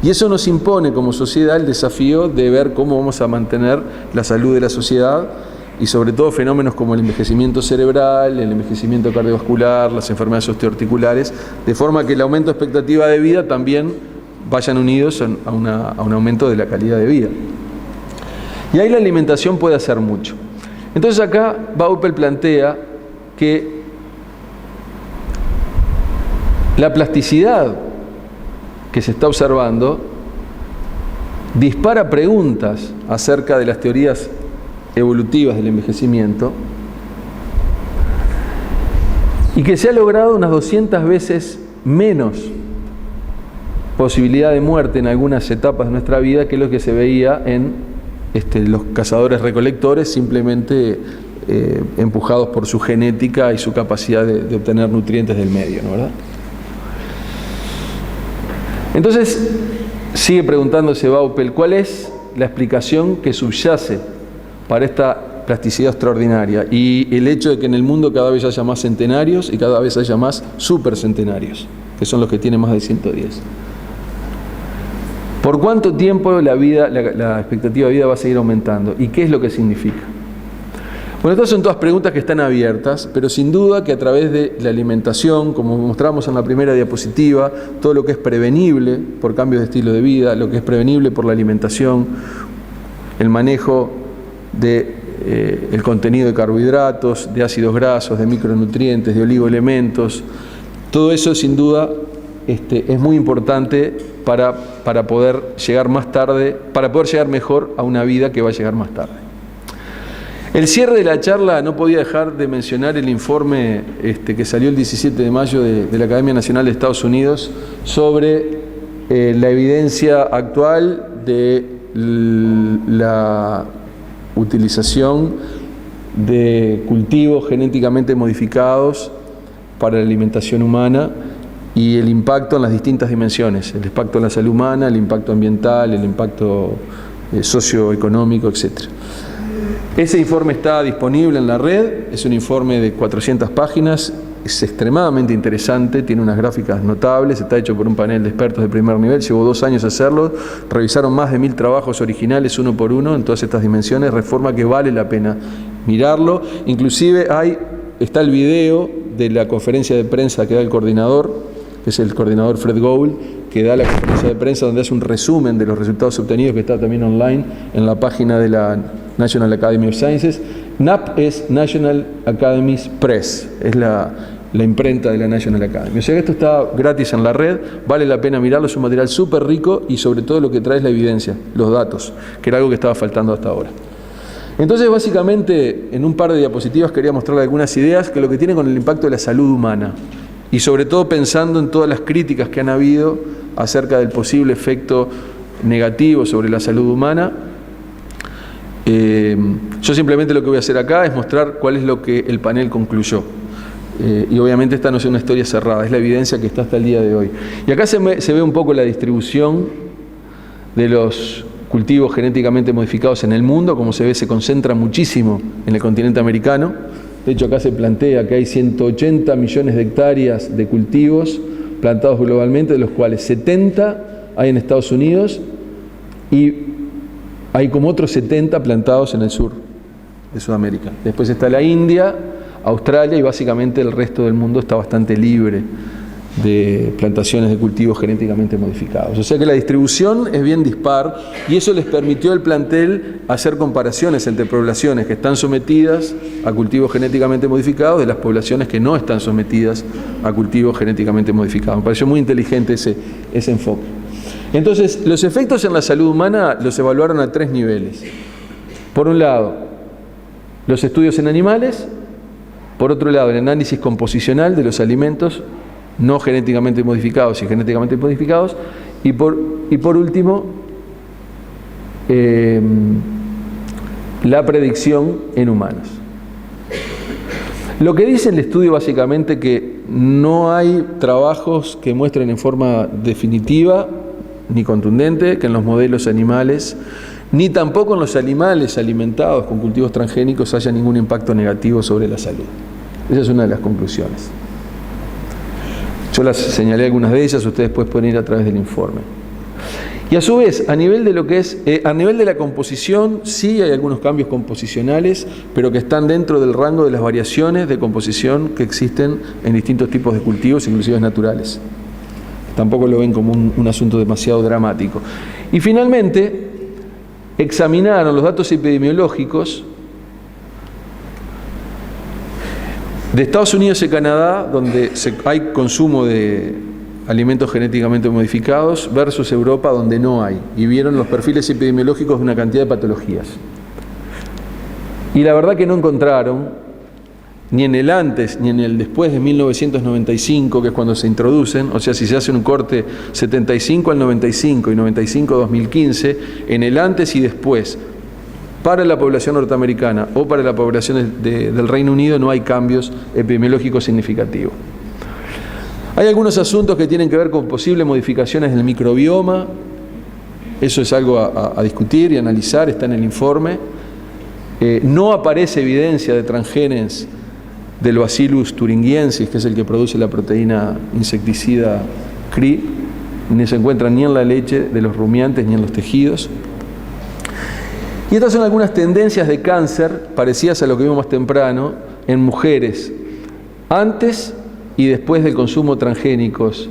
Y eso nos impone como sociedad el desafío de ver cómo vamos a mantener la salud de la sociedad, y sobre todo fenómenos como el envejecimiento cerebral, el envejecimiento cardiovascular, las enfermedades osteoarticulares, de forma que el aumento de expectativa de vida también vayan unidos a un aumento de la calidad de vida. Y ahí la alimentación puede hacer mucho. Entonces acá Baupel plantea que la plasticidad que se está observando dispara preguntas acerca de las teorías evolutivas del envejecimiento, y que se ha logrado unas 200 veces menos posibilidad de muerte en algunas etapas de nuestra vida que lo que se veía en los cazadores recolectores, simplemente empujados por su genética y su capacidad de obtener nutrientes del medio, ¿no, verdad? Entonces sigue preguntándose Baupel, ¿cuál es la explicación que subyace para esta plasticidad extraordinaria y el hecho de que en el mundo cada vez haya más centenarios y cada vez haya más supercentenarios, que son los que tienen más de 110? ¿Por cuánto tiempo la expectativa de vida va a seguir aumentando? ¿Y qué es lo que significa? Bueno, estas son todas preguntas que están abiertas, pero sin duda que a través de la alimentación, como mostramos en la primera diapositiva, todo lo que es prevenible por cambios de estilo de vida, lo que es prevenible por la alimentación, el manejo el contenido de carbohidratos, de ácidos grasos, de micronutrientes, de oligoelementos, todo eso sin duda es muy importante para poder llegar más tarde, para poder llegar mejor a una vida que va a llegar más tarde. El cierre de la charla no podía dejar de mencionar el informe que salió el 17 de mayo de la Academia Nacional de Estados Unidos sobre la evidencia actual de la utilización de cultivos genéticamente modificados para la alimentación humana y el impacto en las distintas dimensiones, el impacto en la salud humana, el impacto ambiental, el impacto socioeconómico, etc. Ese informe está disponible en la red, es un informe de 400 páginas, es extremadamente interesante, tiene unas gráficas notables, está hecho por un panel de expertos de primer nivel, llevó 2 años hacerlo, revisaron más de 1000 trabajos originales uno por uno en todas estas dimensiones, de forma que vale la pena mirarlo. Inclusive está el video de la conferencia de prensa que da el coordinador, que es el coordinador Fred Gould, que da la conferencia de prensa donde hace un resumen de los resultados obtenidos, que está también online en la página de la National Academy of Sciences. NAP es National Academies Press, es la imprenta de la National Academy. O sea que esto está gratis en la red, vale la pena mirarlo, es un material súper rico y sobre todo lo que trae es la evidencia, los datos, que era algo que estaba faltando hasta ahora. Entonces, básicamente, en un par de diapositivas quería mostrarle algunas ideas que lo que tienen con el impacto de la salud humana y sobre todo pensando en todas las críticas que han habido acerca del posible efecto negativo sobre la salud humana. Yo simplemente lo que voy a hacer acá es mostrar cuál es lo que el panel concluyó. Y obviamente esta no es una historia cerrada, es la evidencia que está hasta el día de hoy. Y acá se ve un poco la distribución de los cultivos genéticamente modificados en el mundo. Como se ve, se concentra muchísimo en el continente americano. De hecho, acá se plantea que hay 180 millones de hectáreas de cultivos plantados globalmente, de los cuales 70 hay en Estados Unidos y hay como otros 70 plantados en el sur de Sudamérica. Después está la India, Australia y básicamente el resto del mundo está bastante libre de plantaciones de cultivos genéticamente modificados. O sea que la distribución es bien dispar y eso les permitió al plantel hacer comparaciones entre poblaciones que están sometidas a cultivos genéticamente modificados de las poblaciones que no están sometidas a cultivos genéticamente modificados. Me pareció muy inteligente ese enfoque. Entonces, los efectos en la salud humana los evaluaron a 3 niveles. Por un lado, los estudios en animales. Por otro lado, el análisis composicional de los alimentos no genéticamente modificados y genéticamente modificados, y por último, la predicción en humanos. Lo que dice el estudio básicamente que no hay trabajos que muestren en forma definitiva ni contundente que en los modelos animales, ni tampoco en los animales alimentados con cultivos transgénicos haya ningún impacto negativo sobre la salud. Esa es una de las conclusiones. Yo las señalé algunas de ellas, ustedes después pueden ir a través del informe. Y a su vez, a nivel de lo que es, a nivel de la composición, sí hay algunos cambios composicionales, pero que están dentro del rango de las variaciones de composición que existen en distintos tipos de cultivos, inclusive naturales. Tampoco lo ven como un asunto demasiado dramático. Y finalmente, examinaron los datos epidemiológicos de Estados Unidos y Canadá, donde hay consumo de alimentos genéticamente modificados, versus Europa, donde no hay. Y vieron los perfiles epidemiológicos de una cantidad de patologías. Y la verdad que no encontraron, ni en el antes ni en el después de 1995, que es cuando se introducen, o sea, si se hace un corte 75 al 95 y 95 a 2015, en el antes y después, para la población norteamericana o para la población del Reino Unido no hay cambios epidemiológicos significativos. Hay algunos asuntos que tienen que ver con posibles modificaciones del microbioma, eso es algo a discutir y analizar, está en el informe. No aparece evidencia de transgenes del Bacillus thuringiensis, que es el que produce la proteína insecticida CRI, ni se encuentra ni en la leche de los rumiantes ni en los tejidos. Y estas son algunas tendencias de cáncer parecidas a lo que vimos más temprano en mujeres antes y después del consumo transgénicos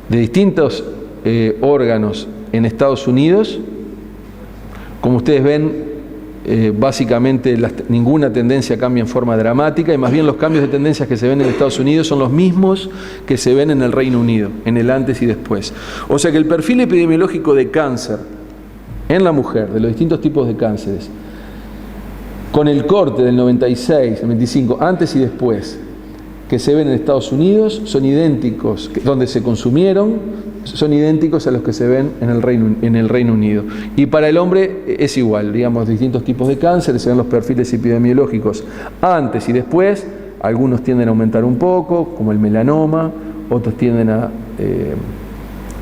de distintos órganos en Estados Unidos. Como ustedes ven, básicamente ninguna tendencia cambia en forma dramática y más bien los cambios de tendencias que se ven en Estados Unidos son los mismos que se ven en el Reino Unido, en el antes y después. O sea que el perfil epidemiológico de cáncer en la mujer, de los distintos tipos de cánceres, con el corte del 96, el 95, antes y después, que se ven en Estados Unidos, son idénticos, donde se consumieron, son idénticos a los que se ven en el Reino Unido. Y para el hombre es igual, digamos, distintos tipos de cánceres, se ven los perfiles epidemiológicos antes y después, algunos tienden a aumentar un poco, como el melanoma, otros tienden a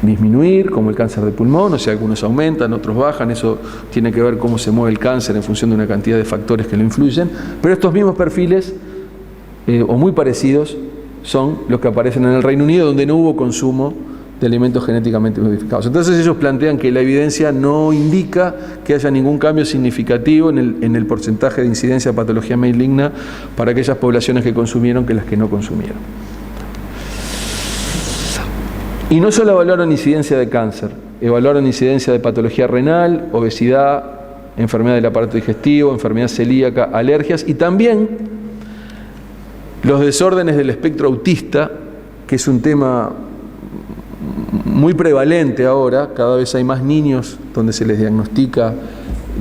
disminuir, como el cáncer de pulmón, o sea, algunos aumentan, otros bajan, eso tiene que ver cómo se mueve el cáncer en función de una cantidad de factores que lo influyen, pero estos mismos perfiles, o muy parecidos, son los que aparecen en el Reino Unido, donde no hubo consumo de alimentos genéticamente modificados. Entonces ellos plantean que la evidencia no indica que haya ningún cambio significativo en el porcentaje de incidencia de patología maligna para aquellas poblaciones que consumieron que las que no consumieron. Y no solo evaluaron incidencia de cáncer, evaluaron incidencia de patología renal, obesidad, enfermedad del aparato digestivo, enfermedad celíaca, alergias y también los desórdenes del espectro autista, que es un tema muy prevalente ahora, cada vez hay más niños donde se les diagnostica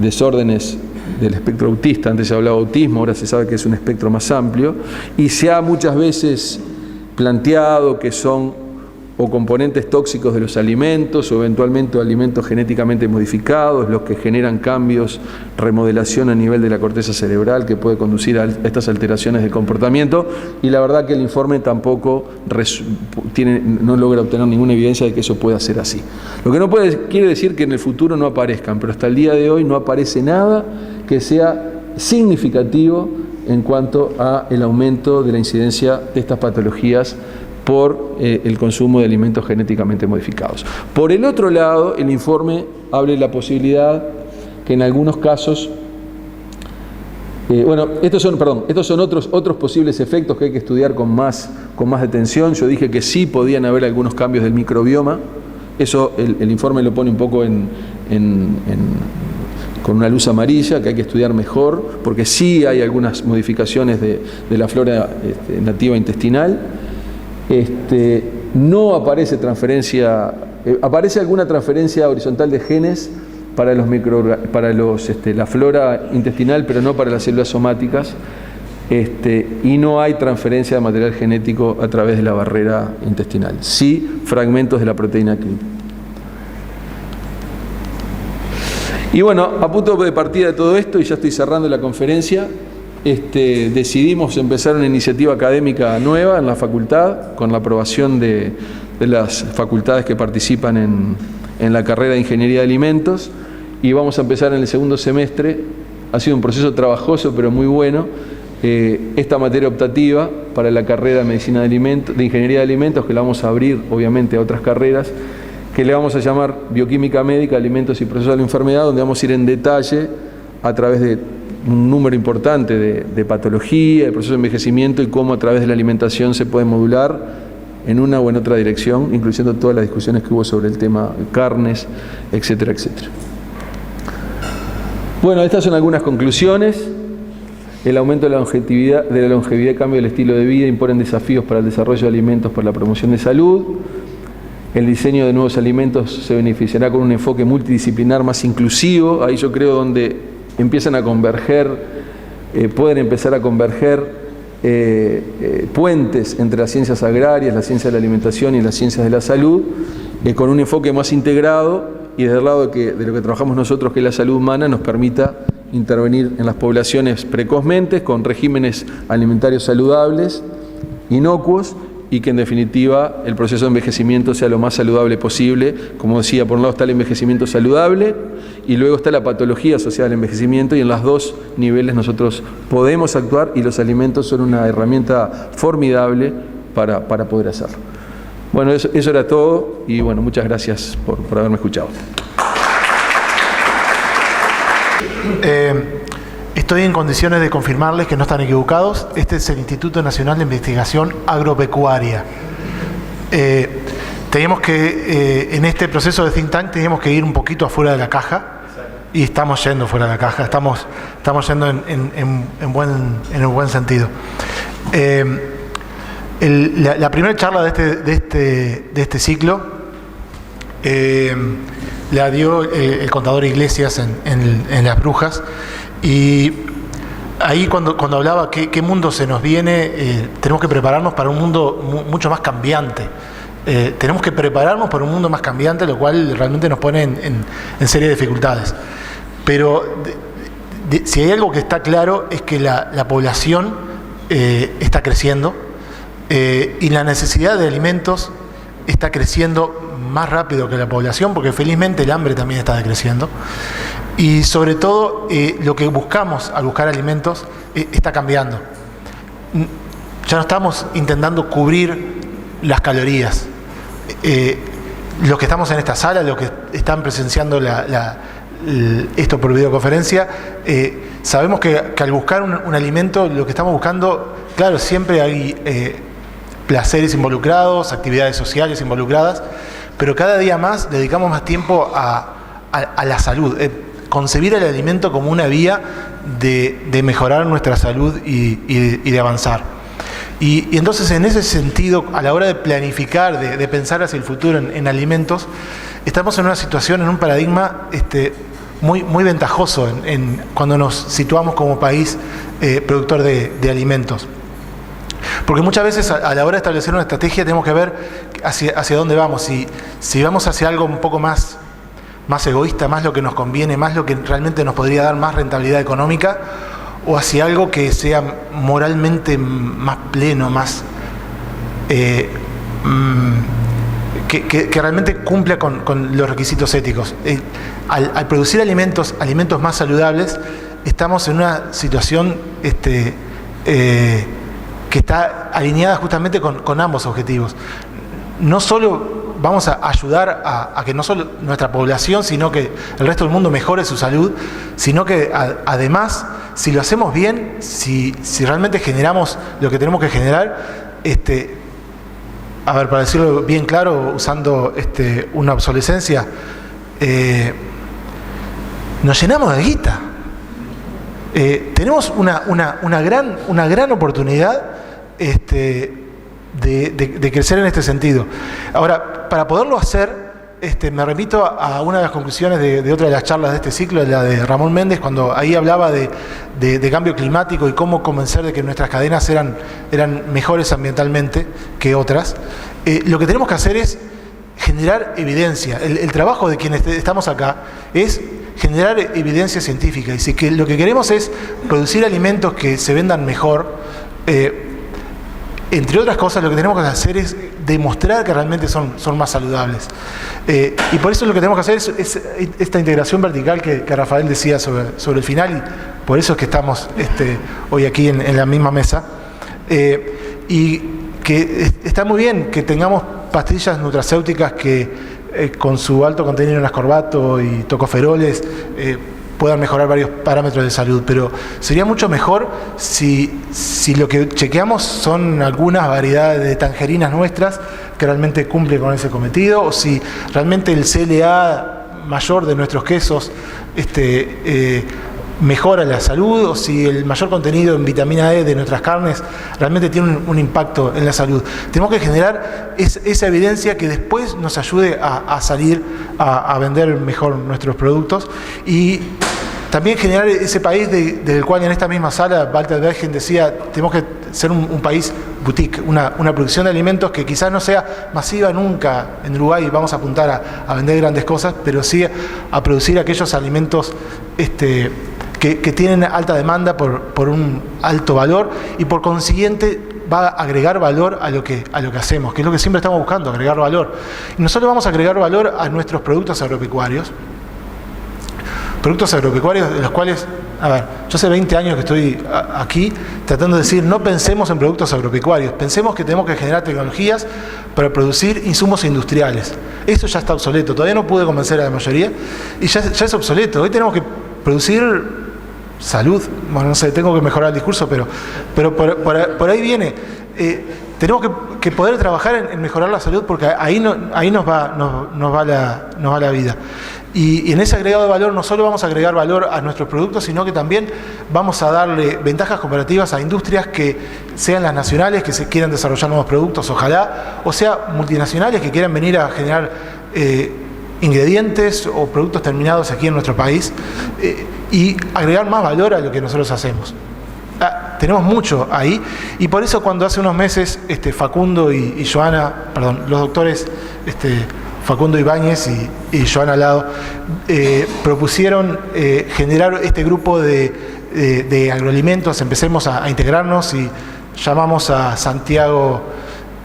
desórdenes del espectro autista, antes se hablaba de autismo, ahora se sabe que es un espectro más amplio, y se ha muchas veces planteado que son o componentes tóxicos de los alimentos o eventualmente alimentos genéticamente modificados, los que generan cambios, remodelación a nivel de la corteza cerebral que puede conducir a estas alteraciones de comportamiento, y la verdad que el informe tampoco no logra obtener ninguna evidencia de que eso pueda ser así. Lo que no quiere decir que en el futuro no aparezcan, pero hasta el día de hoy no aparece nada que sea significativo en cuanto a el aumento de la incidencia de estas patologías por el consumo de alimentos genéticamente modificados. Por el otro lado, el informe habla de la posibilidad que en algunos casos Estos son otros posibles efectos que hay que estudiar con más detención. Yo dije que sí podían haber algunos cambios del microbioma. Eso el informe lo pone un poco con una luz amarilla, que hay que estudiar mejor, porque sí hay algunas modificaciones de la flora nativa intestinal. No aparece transferencia, aparece alguna transferencia horizontal de genes para la flora intestinal, pero no para las células somáticas, y no hay transferencia de material genético a través de la barrera intestinal. Sí, fragmentos de la proteína CRIP. Y bueno, a punto de partida de todo esto, y ya estoy cerrando la conferencia, decidimos empezar una iniciativa académica nueva en la facultad, con la aprobación de las facultades que participan en la carrera de Ingeniería de Alimentos, y vamos a empezar en el segundo semestre. Ha sido un proceso trabajoso, pero muy bueno, esta materia optativa para la carrera de Medicina de Alimentos, de Ingeniería de Alimentos, que la vamos a abrir obviamente a otras carreras, que le vamos a llamar Bioquímica Médica, Alimentos y Procesos de la Enfermedad, donde vamos a ir en detalle a través de un número importante de patología, de proceso de envejecimiento, y cómo a través de la alimentación se puede modular en una o en otra dirección, incluyendo todas las discusiones que hubo sobre el tema carnes, etcétera, etcétera. Bueno, estas son algunas conclusiones. El aumento de la longevidad y cambio del estilo de vida imponen desafíos para el desarrollo de alimentos para la promoción de salud. El diseño de nuevos alimentos se beneficiará con un enfoque multidisciplinar más inclusivo. Ahí yo creo donde empiezan a converger, pueden empezar a converger puentes entre las ciencias agrarias, la ciencia de la alimentación y las ciencias de la salud, con un enfoque más integrado, y desde el lado de lo que trabajamos nosotros, que es la salud humana, nos permita intervenir en las poblaciones precozmente, con regímenes alimentarios saludables, inocuos, y que en definitiva el proceso de envejecimiento sea lo más saludable posible. Como decía, por un lado está el envejecimiento saludable y luego está la patología asociada al envejecimiento, y en los dos niveles nosotros podemos actuar, y los alimentos son una herramienta formidable para poder hacerlo. Bueno, eso era todo, y bueno, muchas gracias por haberme escuchado. Estoy en condiciones de confirmarles que no están equivocados. Este es el Instituto Nacional de Investigación Agropecuaria. Teníamos que, en este proceso de think tank, teníamos que ir un poquito afuera de la caja, y estamos yendo fuera de la caja, estamos yendo en el buen sentido. La primera charla de este ciclo la dio el contador Iglesias en Las Brujas, y ahí cuando hablaba qué mundo se nos viene, tenemos que prepararnos para un mundo mucho más cambiante. Tenemos que prepararnos para un mundo más cambiante, lo cual realmente nos pone en serie de dificultades. Pero si hay algo que está claro, es que la población está creciendo, y la necesidad de alimentos está creciendo más rápido que la población, porque felizmente el hambre también está decreciendo. Y sobre todo, lo que buscamos al buscar alimentos está cambiando. Ya no estamos intentando cubrir las calorías. Los que estamos en esta sala, los que están presenciando esto por videoconferencia, sabemos que al buscar un alimento, lo que estamos buscando, claro, siempre hay placeres involucrados, actividades sociales involucradas, pero cada día más dedicamos más tiempo a la salud. Concebir el alimento como una vía de mejorar nuestra salud y de avanzar. Y entonces, en ese sentido, a la hora de planificar, de pensar hacia el futuro en alimentos, estamos en una situación, en un paradigma muy ventajoso cuando nos situamos como país productor de alimentos. Porque muchas veces a la hora de establecer una estrategia tenemos que ver hacia dónde vamos. Si vamos hacia algo un poco más egoísta, más lo que nos conviene, más lo que realmente nos podría dar más rentabilidad económica, o hacia algo que sea moralmente más pleno, más que realmente cumpla con los requisitos éticos. Al producir alimentos más saludables, estamos en una situación que está alineada justamente con ambos objetivos. No solo vamos a ayudar a que no solo nuestra población, sino que el resto del mundo mejore su salud, sino que además si lo hacemos bien, si realmente generamos lo que tenemos que generar, a ver, para decirlo bien claro, usando una obsolescencia, nos llenamos de guita. Tenemos una gran oportunidad de crecer en este sentido. Ahora, para poderlo hacer, me remito a una de las conclusiones de otra de las charlas de este ciclo, la de Ramón Méndez, cuando ahí hablaba de cambio climático y cómo convencer de que nuestras cadenas eran mejores ambientalmente que otras. Lo que tenemos que hacer es generar evidencia. El trabajo de quienes estamos acá es generar evidencia científica. Y si lo que queremos es producir alimentos que se vendan mejor, entre otras cosas, lo que tenemos que hacer es demostrar que realmente son más saludables. Y por eso lo que tenemos que hacer es esta integración vertical que Rafael decía sobre el final, y por eso es que estamos hoy aquí en la misma mesa. Y que está muy bien que tengamos pastillas nutracéuticas que con su alto contenido en ascorbato y tocoferoles puedan mejorar varios parámetros de salud, pero sería mucho mejor si lo que chequeamos son algunas variedades de tangerinas nuestras que realmente cumplen con ese cometido, o si realmente el CLA mayor de nuestros quesos mejora la salud, o si el mayor contenido en vitamina E de nuestras carnes realmente tiene un impacto en la salud. Tenemos que generar esa evidencia que después nos ayude a salir a vender mejor nuestros productos, y también generar ese país del cual en esta misma sala Walter Bergen decía: tenemos que ser un país boutique, una producción de alimentos que quizás no sea masiva nunca en Uruguay, vamos a apuntar a vender grandes cosas, pero sí a producir aquellos alimentos que tienen alta demanda por un alto valor, y por consiguiente va a agregar valor a lo que hacemos, que es lo que siempre estamos buscando, agregar valor. Y nosotros vamos a agregar valor a nuestros productos agropecuarios de los cuales, a ver, yo hace 20 años que estoy aquí tratando de decir: no pensemos en productos agropecuarios, pensemos que tenemos que generar tecnologías para producir insumos industriales. Eso ya está obsoleto, todavía no pude convencer a la mayoría, y ya es obsoleto. Hoy tenemos que producir salud. Bueno, no sé, tengo que mejorar el discurso, pero por ahí viene. Tenemos que poder trabajar en mejorar la salud, porque ahí nos va la vida. Y en ese agregado de valor no solo vamos a agregar valor a nuestros productos, sino que también vamos a darle ventajas comparativas a industrias que sean las nacionales, que se quieran desarrollar nuevos productos, ojalá, o sea, multinacionales que quieran venir a generar ingredientes o productos terminados aquí en nuestro país, y agregar más valor a lo que nosotros hacemos. Tenemos mucho ahí, y por eso cuando hace unos meses Facundo y Joana, perdón, los doctores Facundo Ibáñez y Joana Lado propusieron generar este grupo de agroalimentos, empecemos a integrarnos, y llamamos a Santiago,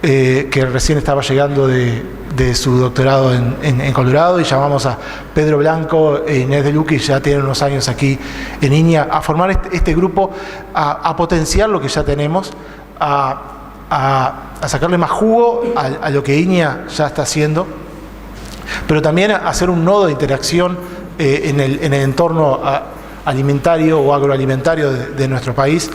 que recién estaba llegando de su doctorado en Colorado, y llamamos a Pedro Blanco e Inés de Luque, ya tienen unos años aquí en INIA, a formar este grupo, a potenciar lo que ya tenemos, a sacarle más jugo a lo que INIA ya está haciendo, pero también a hacer un nodo de interacción en el entorno alimentario o agroalimentario de nuestro país.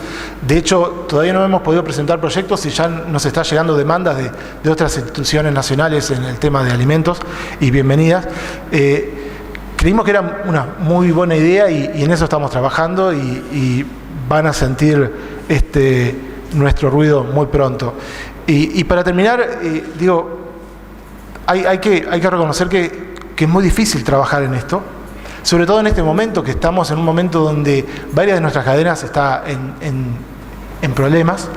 De hecho, todavía no hemos podido presentar proyectos y ya nos está llegando demandas de otras instituciones nacionales en el tema de alimentos, y bienvenidas. Creímos que era una muy buena idea, y en eso estamos trabajando, y van a sentir nuestro ruido muy pronto. Y para terminar, hay que reconocer que es muy difícil trabajar en esto, sobre todo en este momento, que estamos en un momento donde varias de nuestras cadenas están en problemas.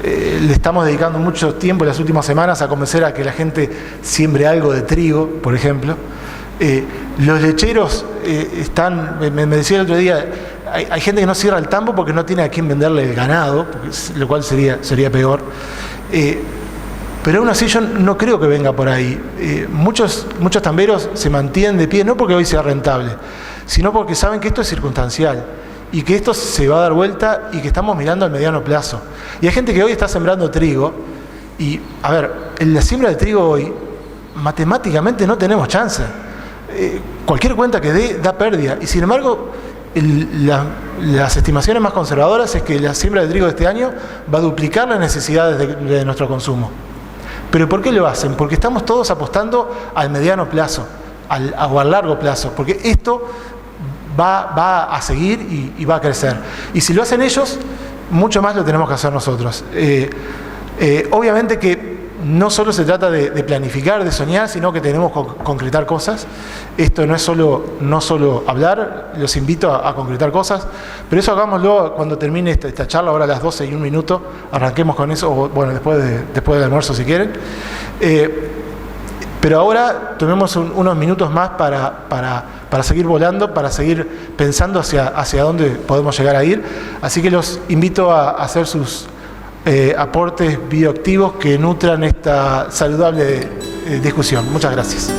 Le estamos dedicando mucho tiempo en las últimas semanas a convencer a que la gente siembre algo de trigo, por ejemplo. Los lecheros me decía el otro día, hay gente que no cierra el tambo porque no tiene a quién venderle el ganado, lo cual sería peor. Pero aún así yo no creo que venga por ahí. Muchos tamberos se mantienen de pie, no porque hoy sea rentable, sino porque saben que esto es circunstancial, y que esto se va a dar vuelta, y que estamos mirando al mediano plazo. Y hay gente que hoy está sembrando trigo, y, a ver, en la siembra de trigo hoy, matemáticamente no tenemos chance. Cualquier cuenta que dé, da pérdida. Y sin embargo, las estimaciones más conservadoras es que la siembra de trigo de este año va a duplicar las necesidades de nuestro consumo. ¿Pero por qué lo hacen? Porque estamos todos apostando al mediano plazo, o al largo plazo, porque esto va a seguir y va a crecer. Y si lo hacen ellos, mucho más lo tenemos que hacer nosotros. Obviamente que no solo se trata de planificar, de soñar, sino que tenemos que concretar cosas. Esto no es solo hablar, los invito a concretar cosas, pero eso hagámoslo cuando termine esta charla, ahora a las 12:01, arranquemos con eso, o bueno, después del almuerzo si quieren. Pero ahora tomemos unos minutos más para seguir volando, para seguir pensando hacia dónde podemos llegar a ir. Así que los invito a hacer sus aportes bioactivos que nutran esta saludable discusión. Muchas gracias.